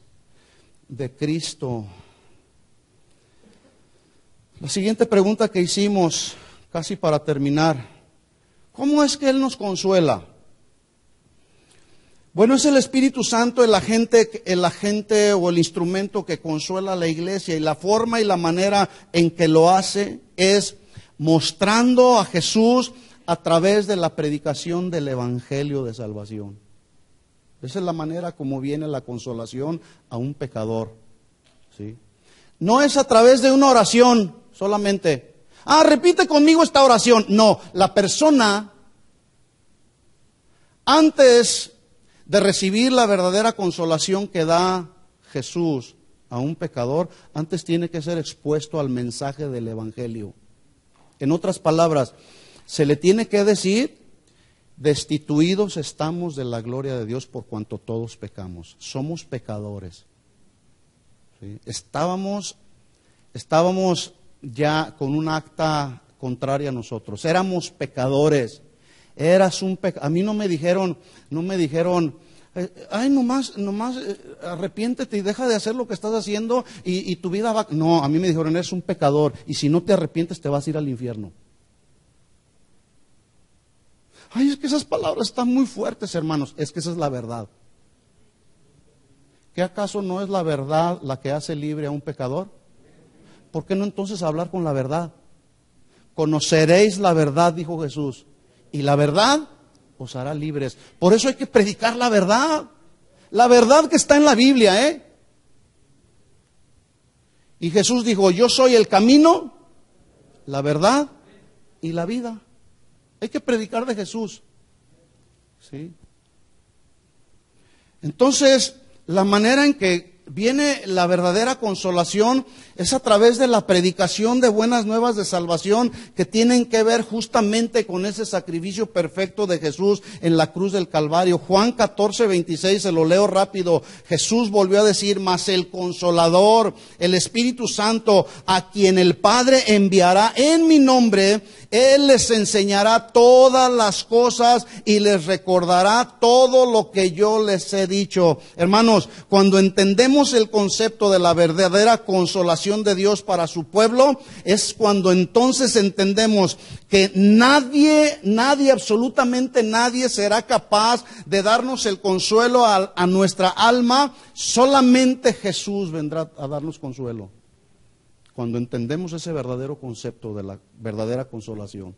de Cristo. La siguiente pregunta que hicimos, casi para terminar, ¿cómo es que Él nos consuela? Bueno, es el Espíritu Santo el agente o el instrumento que consuela a la iglesia, y la forma y la manera en que lo hace es mostrando a Jesús a través de la predicación del Evangelio de salvación. Esa es la manera como viene la consolación a un pecador, ¿sí? No es a través de una oración solamente. Repite conmigo esta oración. No, la persona, antes de recibir la verdadera consolación que da Jesús a un pecador, antes tiene que ser expuesto al mensaje del Evangelio. En otras palabras, se le tiene que decir: destituidos estamos de la gloria de Dios por cuanto todos pecamos. Somos pecadores. ¿Sí? Estábamos ya con un acta contraria a nosotros. Éramos pecadores. A mí no me dijeron, Ay, nomás arrepiéntete y deja de hacer lo que estás haciendo y tu vida va... No, a mí me dijeron, eres un pecador y si no te arrepientes te vas a ir al infierno. Ay, es que esas palabras están muy fuertes, hermanos. Es que esa es la verdad. ¿Qué acaso no es la verdad la que hace libre a un pecador? ¿Por qué no entonces hablar con la verdad? Conoceréis la verdad, dijo Jesús, y la verdad os hará libres. Por eso hay que predicar la verdad que está en la Biblia, ¿eh? Y Jesús dijo, yo soy el camino, la verdad y la vida. Hay que predicar de Jesús, ¿sí? Entonces, la manera en que viene la verdadera consolación es a través de la predicación de buenas nuevas de salvación que tienen que ver justamente con ese sacrificio perfecto de Jesús en la cruz del Calvario. Juan 14:26, se lo leo rápido. Jesús volvió a decir, mas el Consolador, el Espíritu Santo, a quien el Padre enviará en mi nombre, Él les enseñará todas las cosas y les recordará todo lo que yo les he dicho. Hermanos, cuando entendemos el concepto de la verdadera consolación de Dios para su pueblo, es cuando entonces entendemos que nadie, absolutamente nadie será capaz de darnos el consuelo a nuestra alma. Solamente Jesús vendrá a darnos consuelo. Cuando entendemos ese verdadero concepto de la verdadera consolación.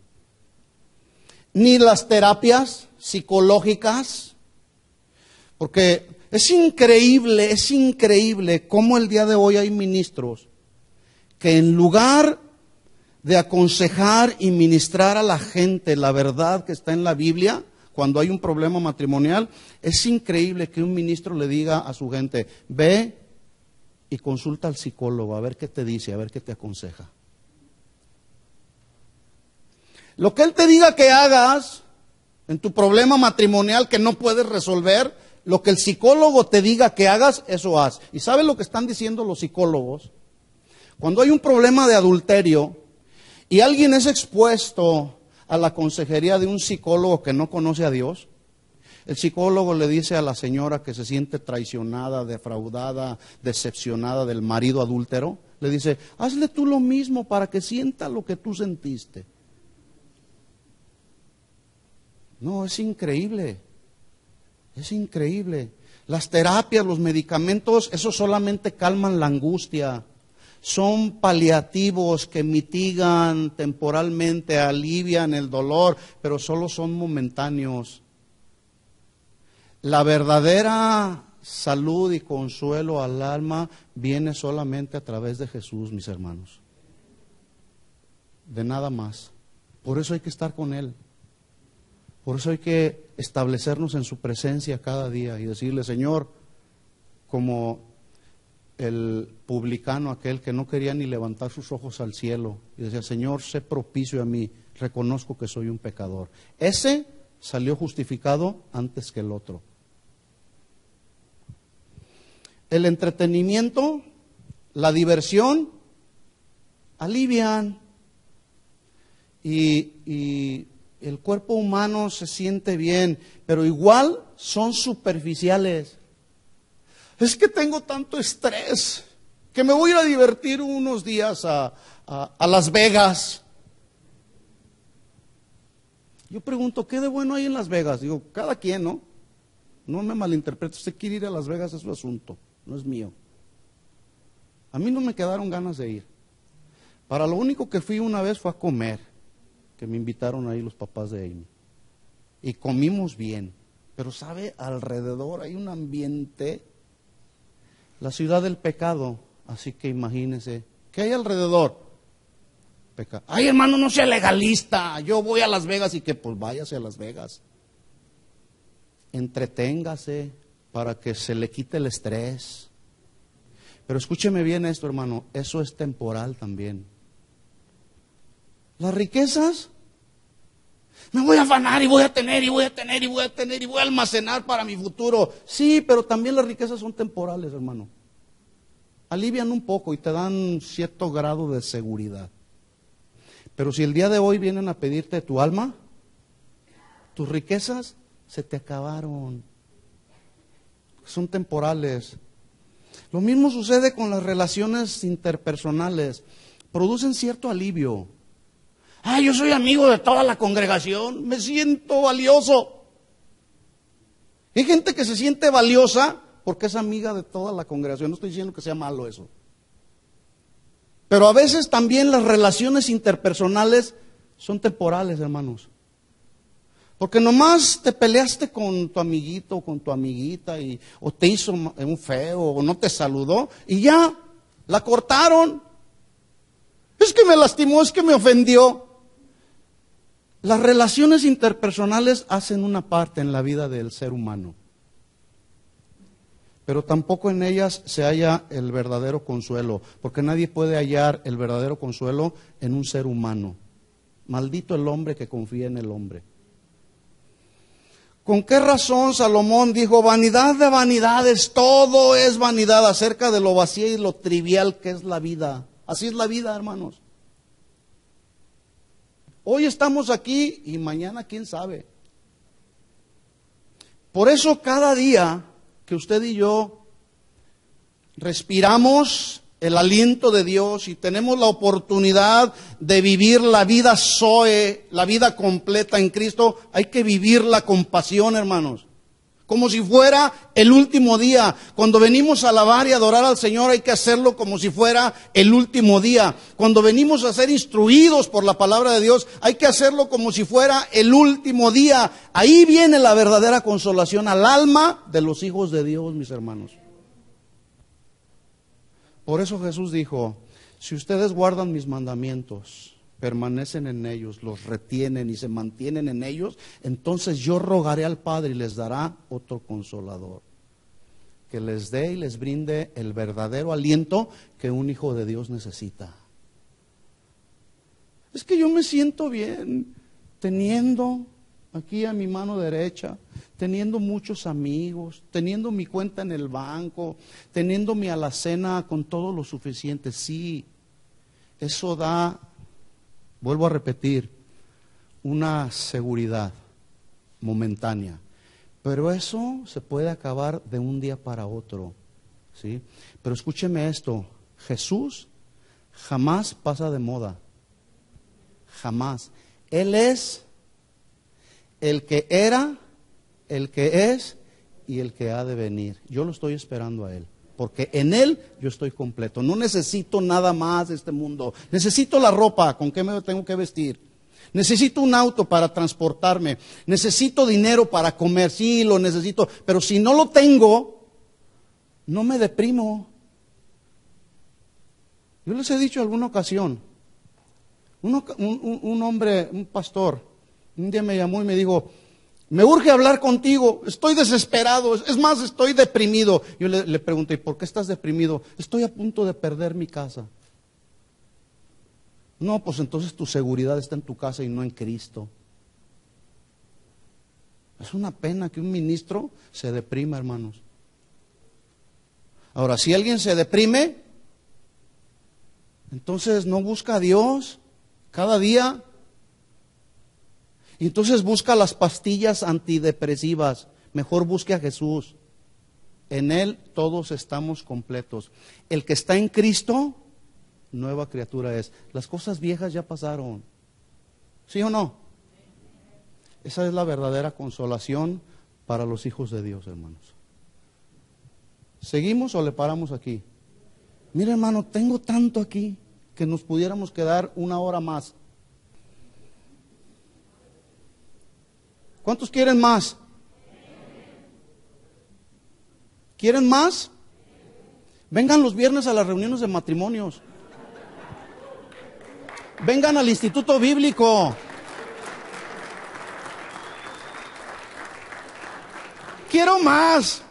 Ni las terapias psicológicas, porque es increíble cómo el día de hoy hay ministros que en lugar de aconsejar y ministrar a la gente la verdad que está en la Biblia, cuando hay un problema matrimonial, es increíble que un ministro le diga a su gente, ve y consulta al psicólogo a ver qué te dice, a ver qué te aconseja. Lo que él te diga que hagas en tu problema matrimonial que no puedes resolver, lo que el psicólogo te diga que hagas, eso haz. ¿Y saben lo que están diciendo los psicólogos? Cuando hay un problema de adulterio y alguien es expuesto a la consejería de un psicólogo que no conoce a Dios, el psicólogo le dice a la señora que se siente traicionada, defraudada, decepcionada del marido adúltero, le dice, hazle tú lo mismo para que sienta lo que tú sentiste. No, es increíble. Es increíble. Las terapias, los medicamentos, eso solamente calman la angustia. Son paliativos que mitigan temporalmente, alivian el dolor, pero solo son momentáneos. La verdadera salud y consuelo al alma viene solamente a través de Jesús, mis hermanos. De nada más. Por eso hay que estar con Él. Por eso hay que establecernos en su presencia cada día y decirle, Señor, como el publicano aquel que no quería ni levantar sus ojos al cielo y decía, Señor, sé propicio a mí, reconozco que soy un pecador. Ese salió justificado antes que el otro. El entretenimiento, la diversión, alivian y el cuerpo humano se siente bien, pero igual son superficiales. Es que tengo tanto estrés que me voy a ir a divertir unos días a Las Vegas. Yo pregunto, ¿qué de bueno hay en Las Vegas? Digo, cada quien, ¿no? No me malinterprete, usted quiere ir a Las Vegas, es su asunto, no es mío. A mí no me quedaron ganas de ir. Para lo único que fui una vez fue a comer, que me invitaron ahí los papás de Amy. Y comimos bien, pero sabe, alrededor hay un ambiente, la ciudad del pecado, así que imagínense, ¿qué hay alrededor? Pecado. Ay, hermano, no sea legalista, yo voy a Las Vegas y que pues váyase a Las Vegas. Entreténgase para que se le quite el estrés. Pero escúcheme bien esto, hermano, eso es temporal también. Las riquezas, me voy a afanar y voy a tener y voy a tener y voy a tener y voy a almacenar para mi futuro. Sí, pero también las riquezas son temporales, hermano. Alivian un poco y te dan cierto grado de seguridad. Pero si el día de hoy vienen a pedirte tu alma, tus riquezas se te acabaron. son temporales. Lo mismo sucede con las relaciones interpersonales. Producen cierto alivio. Yo soy amigo de toda la congregación, me siento valioso. Hay gente que se siente valiosa porque es amiga de toda la congregación. No estoy diciendo que sea malo eso. Pero a veces también las relaciones interpersonales son temporales, hermanos. Porque nomás te peleaste con tu amiguito o con tu amiguita o te hizo un feo o no te saludó y ya, la cortaron. Es que me lastimó, es que me ofendió. Las relaciones interpersonales hacen una parte en la vida del ser humano. Pero tampoco en ellas se halla el verdadero consuelo, porque nadie puede hallar el verdadero consuelo en un ser humano. Maldito el hombre que confía en el hombre. ¿Con qué razón Salomón dijo, vanidad de vanidades, todo es vanidad, acerca de lo vacía y lo trivial que es la vida? Así es la vida, hermanos. Hoy estamos aquí y mañana quién sabe. Por eso cada día que usted y yo respiramos el aliento de Dios y tenemos la oportunidad de vivir la vida Zoe, la vida completa en Cristo, hay que vivirla con pasión, hermanos. Como si fuera el último día. Cuando venimos a alabar y adorar al Señor hay que hacerlo como si fuera el último día. Cuando venimos a ser instruidos por la palabra de Dios hay que hacerlo como si fuera el último día. Ahí viene la verdadera consolación al alma de los hijos de Dios, mis hermanos. Por eso Jesús dijo, si ustedes guardan mis mandamientos, permanecen en ellos, los retienen y se mantienen en ellos, entonces yo rogaré al Padre y les dará otro consolador, que les dé y les brinde el verdadero aliento que un hijo de Dios necesita. Es que yo me siento bien teniendo aquí a mi mano derecha, teniendo muchos amigos, teniendo mi cuenta en el banco, teniendo mi alacena con todo lo suficiente. Sí, eso da, vuelvo a repetir, una seguridad momentánea. Pero eso se puede acabar de un día para otro, ¿sí? Pero escúcheme esto, Jesús jamás pasa de moda, jamás. Él es el que era, el que es y el que ha de venir. Yo lo estoy esperando a Él, porque en Él yo estoy completo. No necesito nada más de este mundo. Necesito la ropa, ¿con qué me tengo que vestir? Necesito un auto para transportarme. Necesito dinero para comer, sí, lo necesito. Pero si no lo tengo, no me deprimo. Yo les he dicho en alguna ocasión, un hombre, un pastor, un día me llamó y me dijo, me urge hablar contigo, estoy desesperado, es más, estoy deprimido. Yo le pregunté, ¿por qué estás deprimido? Estoy a punto de perder mi casa. No, pues entonces tu seguridad está en tu casa y no en Cristo. Es una pena que un ministro se deprima, hermanos. Ahora, si alguien se deprime, entonces no busca a Dios cada día. Y entonces busca las pastillas antidepresivas. Mejor busque a Jesús. En Él todos estamos completos. El que está en Cristo, nueva criatura es. Las cosas viejas ya pasaron. ¿Sí o no? Esa es la verdadera consolación para los hijos de Dios, hermanos. ¿Seguimos o le paramos aquí? Mira, hermano, tengo tanto aquí que nos pudiéramos quedar una hora más. ¿Cuántos quieren más? ¿Quieren más? Vengan los viernes a las reuniones de matrimonios. Vengan al Instituto Bíblico. Quiero más,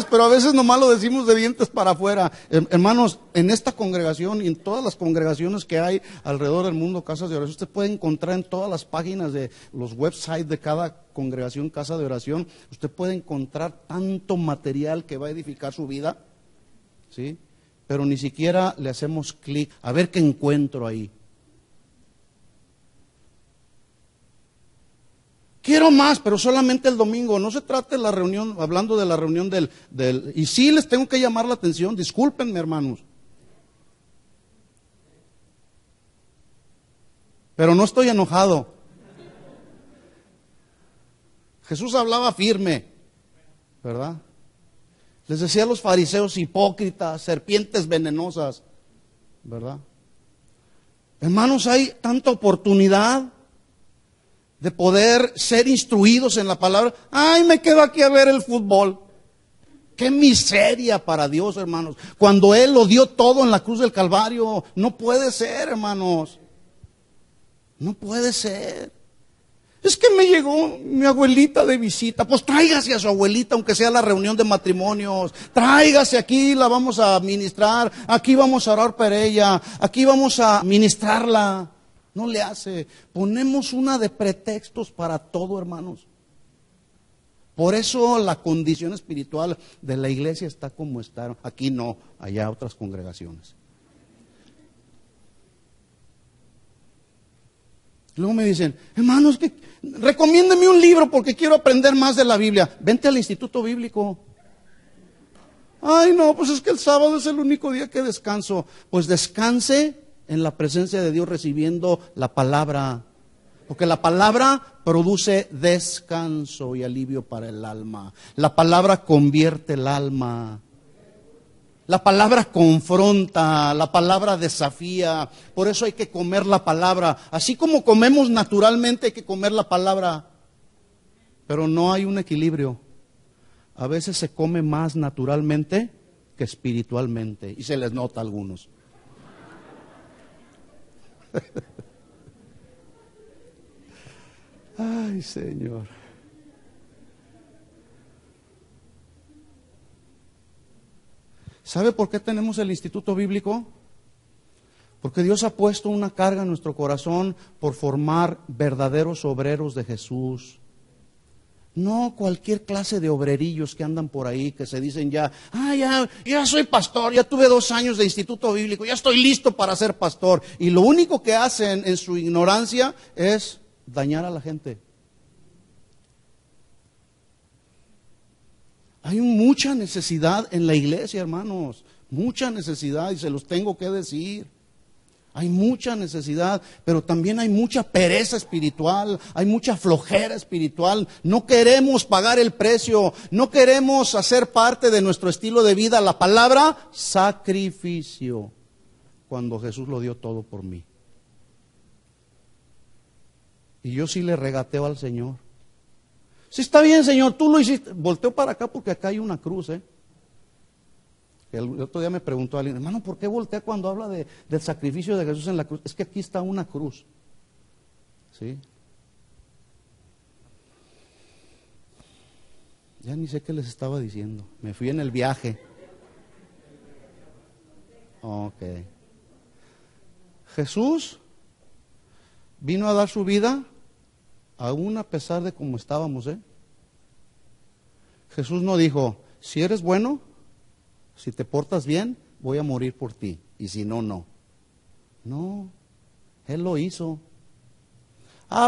pero a veces nomás lo decimos de dientes para afuera. Hermanos, en esta congregación y en todas las congregaciones que hay alrededor del mundo, casas de oración, usted puede encontrar en todas las páginas de los websites de cada congregación, casa de oración, usted puede encontrar tanto material que va a edificar su vida, ¿sí? Pero ni siquiera le hacemos clic a ver qué encuentro ahí. Quiero más, pero solamente el domingo. No se trata de la reunión, hablando de la reunión y sí les tengo que llamar la atención, discúlpenme, hermanos. Pero no estoy enojado. Jesús hablaba firme, ¿verdad? Les decía a los fariseos hipócritas, serpientes venenosas, ¿verdad? Hermanos, hay tanta oportunidad de poder ser instruidos en la palabra. Ay, me quedo aquí a ver el fútbol. Qué miseria para Dios, hermanos. Cuando Él lo dio todo en la cruz del Calvario, no puede ser, hermanos. No puede ser. Es que me llegó mi abuelita de visita. Pues tráigase a su abuelita, aunque sea la reunión de matrimonios. Tráigase aquí, la vamos a ministrar. Aquí vamos a orar por ella. Aquí vamos a ministrarla. No le hace. Ponemos una de pretextos para todo, hermanos. Por eso la condición espiritual de la iglesia está como está. Aquí no, allá otras congregaciones. Luego me dicen, hermanos, recomiéndeme un libro porque quiero aprender más de la Biblia. Vente al Instituto Bíblico. Ay, no, pues es que el sábado es el único día que descanso. Pues descanse en la presencia de Dios recibiendo la palabra. Porque la palabra produce descanso y alivio para el alma. La palabra convierte el alma. La palabra confronta, la palabra desafía. Por eso hay que comer la palabra. Así como comemos naturalmente, hay que comer la palabra. Pero no hay un equilibrio. A veces se come más naturalmente que espiritualmente. Y se les nota a algunos. Ay, Señor. ¿Sabe por qué tenemos el Instituto Bíblico? Porque Dios ha puesto una carga en nuestro corazón por formar verdaderos obreros de Jesús. No cualquier clase de obrerillos que andan por ahí, que se dicen ya soy pastor, ya tuve 2 años de Instituto Bíblico, ya estoy listo para ser pastor. Y lo único que hacen en su ignorancia es dañar a la gente. Hay mucha necesidad en la iglesia, hermanos, mucha necesidad, y se los tengo que decir. Hay mucha necesidad, pero también hay mucha pereza espiritual, hay mucha flojera espiritual. No queremos pagar el precio, no queremos hacer parte de nuestro estilo de vida la palabra sacrificio, cuando Jesús lo dio todo por mí. Y yo sí le regateo al Señor. Sí, está bien, Señor, tú lo hiciste. Volteo para acá porque acá hay una cruz, El otro día me preguntó alguien, hermano, ¿por qué voltea cuando habla del sacrificio de Jesús en la cruz? Es que aquí está una cruz. ¿Sí? Ya ni sé qué les estaba diciendo. Me fui en el viaje. Ok. Jesús vino a dar su vida aún a pesar de cómo estábamos, Jesús no dijo, si eres bueno, si te portas bien, voy a morir por ti, y si no, no. No, Él lo hizo.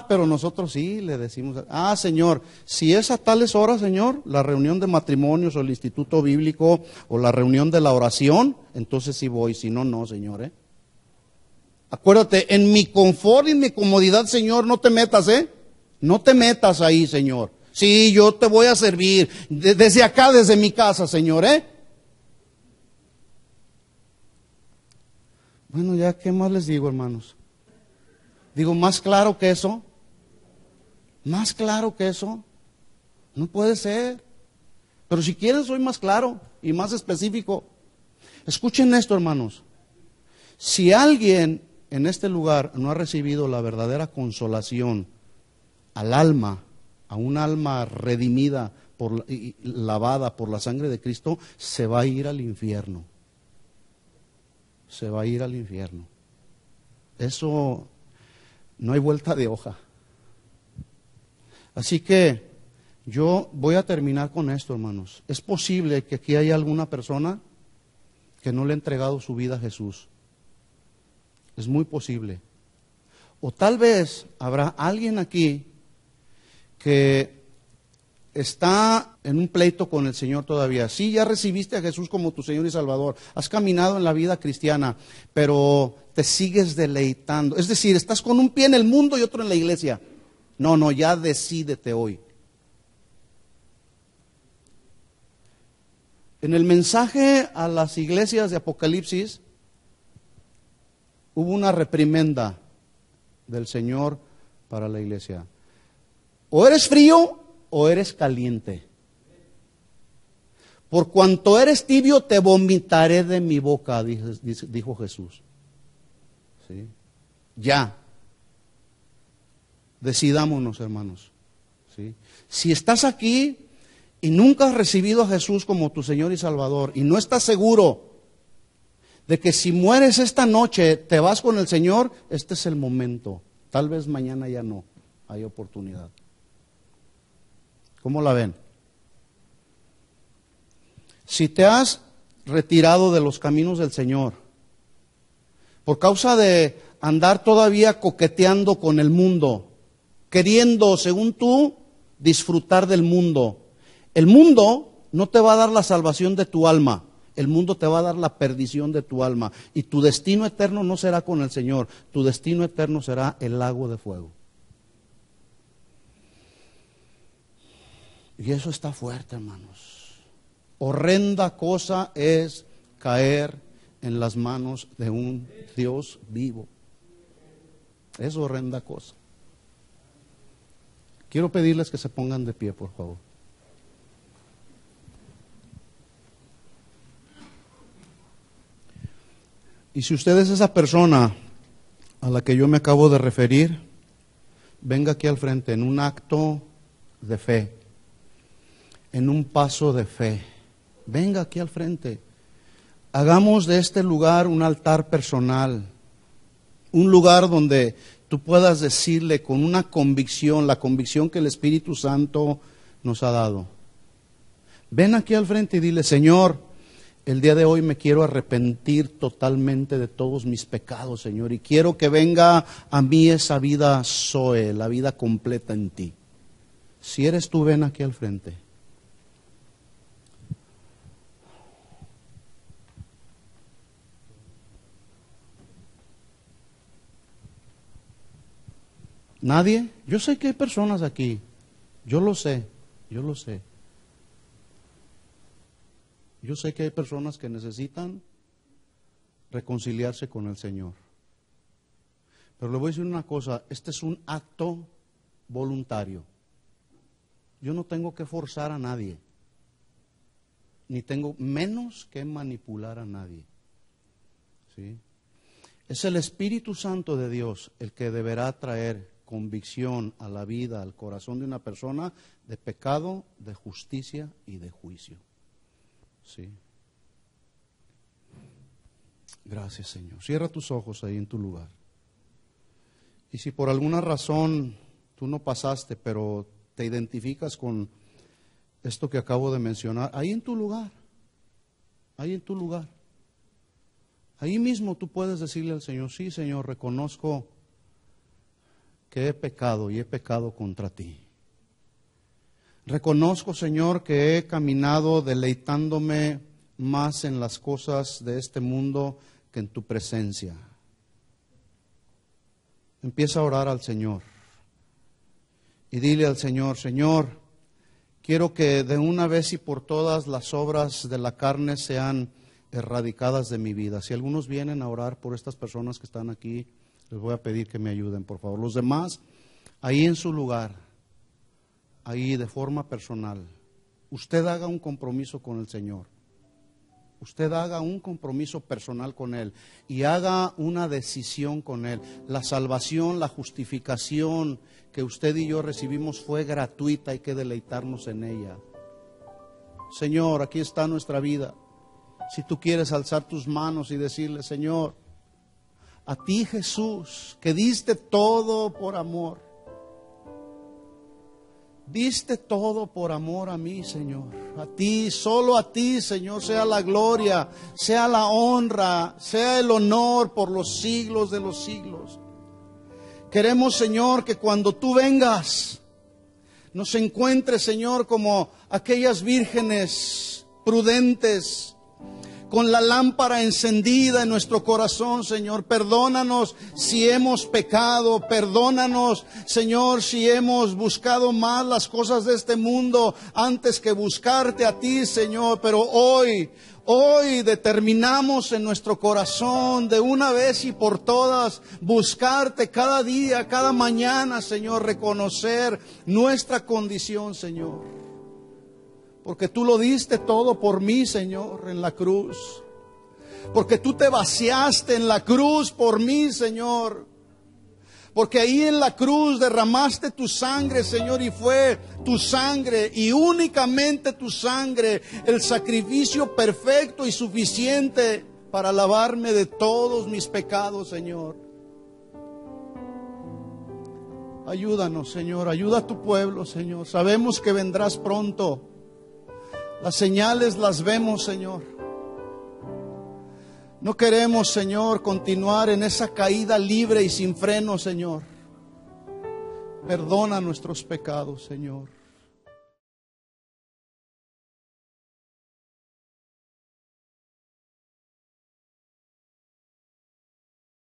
Pero nosotros sí le decimos, Señor, si es a tales horas, Señor, la reunión de matrimonios o el Instituto Bíblico o la reunión de la oración, entonces sí voy, si no, no, Señor, Acuérdate, en mi confort y en mi comodidad, Señor, no te metas, No te metas ahí, Señor. Sí, yo te voy a servir. Desde acá, desde mi casa, Señor, Bueno, ya, ¿qué más les digo, hermanos? Digo, más claro que eso. Más claro que eso. No puede ser. Pero si quieren, soy más claro y más específico. Escuchen esto, hermanos. Si alguien en este lugar no ha recibido la verdadera consolación al alma, a un alma redimida, y lavada por la sangre de Cristo, se va a ir al infierno. Se va a ir al infierno. Eso no hay vuelta de hoja. Así que yo voy a terminar con esto, hermanos. Es posible que aquí haya alguna persona que no le ha entregado su vida a Jesús. Es muy posible. O tal vez habrá alguien aquí que está en un pleito con el Señor todavía. Sí, ya recibiste a Jesús como tu Señor y Salvador, has caminado en la vida cristiana, pero te sigues deleitando. Es decir, estás con un pie en el mundo y otro en la iglesia. No, ya decídete hoy. En el mensaje a las iglesias de Apocalipsis hubo una reprimenda del Señor para la iglesia. O eres frío o eres caliente. Por cuanto eres tibio, te vomitaré de mi boca, dijo Jesús. ¿Sí? Ya. Decidámonos, hermanos. ¿Sí? Si estás aquí y nunca has recibido a Jesús como tu Señor y Salvador, y no estás seguro de que si mueres esta noche te vas con el Señor, este es el momento. Tal vez mañana ya no, hay oportunidad. ¿Cómo la ven? Si te has retirado de los caminos del Señor, por causa de andar todavía coqueteando con el mundo, queriendo, según tú, disfrutar del mundo, el mundo no te va a dar la salvación de tu alma, el mundo te va a dar la perdición de tu alma, y tu destino eterno no será con el Señor, tu destino eterno será el lago de fuego. Y eso está fuerte, hermanos. Horrenda cosa es caer en las manos de un Dios vivo. Es horrenda cosa. Quiero pedirles que se pongan de pie, por favor. Y si usted es esa persona a la que yo me acabo de referir, venga aquí al frente en un acto de fe, en un paso de fe. Venga aquí al frente. Hagamos de este lugar un altar personal, un lugar donde tú puedas decirle con una convicción, la convicción que el Espíritu Santo nos ha dado. Ven aquí al frente y dile: Señor, el día de hoy me quiero arrepentir totalmente de todos mis pecados, Señor, y quiero que venga a mí esa vida Zoe, la vida completa en ti. Si eres tú, ven aquí al frente. ¿Nadie? Yo sé que hay personas aquí. Yo lo sé. Yo sé que hay personas que necesitan reconciliarse con el Señor. Pero le voy a decir una cosa, este es un acto voluntario. Yo no tengo que forzar a nadie, ni tengo menos que manipular a nadie. ¿Sí? Es el Espíritu Santo de Dios el que deberá traer convicción a la vida, al corazón de una persona de pecado, de justicia y de juicio. Sí. Gracias, Señor. Cierra tus ojos ahí en tu lugar. Y si por alguna razón tú no pasaste, pero te identificas con esto que acabo de mencionar, ahí en tu lugar, ahí mismo tú puedes decirle al Señor: sí, Señor, reconozco que he pecado y he pecado contra ti. Reconozco, Señor, que he caminado deleitándome más en las cosas de este mundo que en tu presencia. Empieza a orar al Señor y dile al Señor: Señor, quiero que de una vez y por todas las obras de la carne sean erradicadas de mi vida. Si algunos vienen a orar por estas personas que están aquí, les voy a pedir que me ayuden, por favor. Los demás, ahí en su lugar, ahí de forma personal, usted haga un compromiso con el Señor. Usted haga un compromiso personal con Él y haga una decisión con Él. La salvación, la justificación que usted y yo recibimos fue gratuita, hay que deleitarnos en ella. Señor, aquí está nuestra vida. Si tú quieres alzar tus manos y decirle: Señor, a ti, Jesús, que diste todo por amor, diste todo por amor a mí, Señor. A ti, solo a ti, Señor, sea la gloria, sea la honra, sea el honor por los siglos de los siglos. Queremos, Señor, que cuando tú vengas, nos encuentres, Señor, como aquellas vírgenes prudentes, con la lámpara encendida en nuestro corazón, Señor. Perdónanos si hemos pecado, perdónanos, Señor, si hemos buscado más las cosas de este mundo antes que buscarte a ti, Señor. Pero hoy determinamos en nuestro corazón de una vez y por todas buscarte cada día, cada mañana, Señor, reconocer nuestra condición, Señor. Porque tú lo diste todo por mí, Señor, en la cruz. Porque tú te vaciaste en la cruz por mí, Señor. Porque ahí en la cruz derramaste tu sangre, Señor, y fue tu sangre y únicamente tu sangre el sacrificio perfecto y suficiente para lavarme de todos mis pecados, Señor. Ayúdanos, Señor, ayuda a tu pueblo, Señor. Sabemos que vendrás pronto. Las señales las vemos, Señor. No queremos, Señor, continuar en esa caída libre y sin freno, Señor. Perdona nuestros pecados, Señor.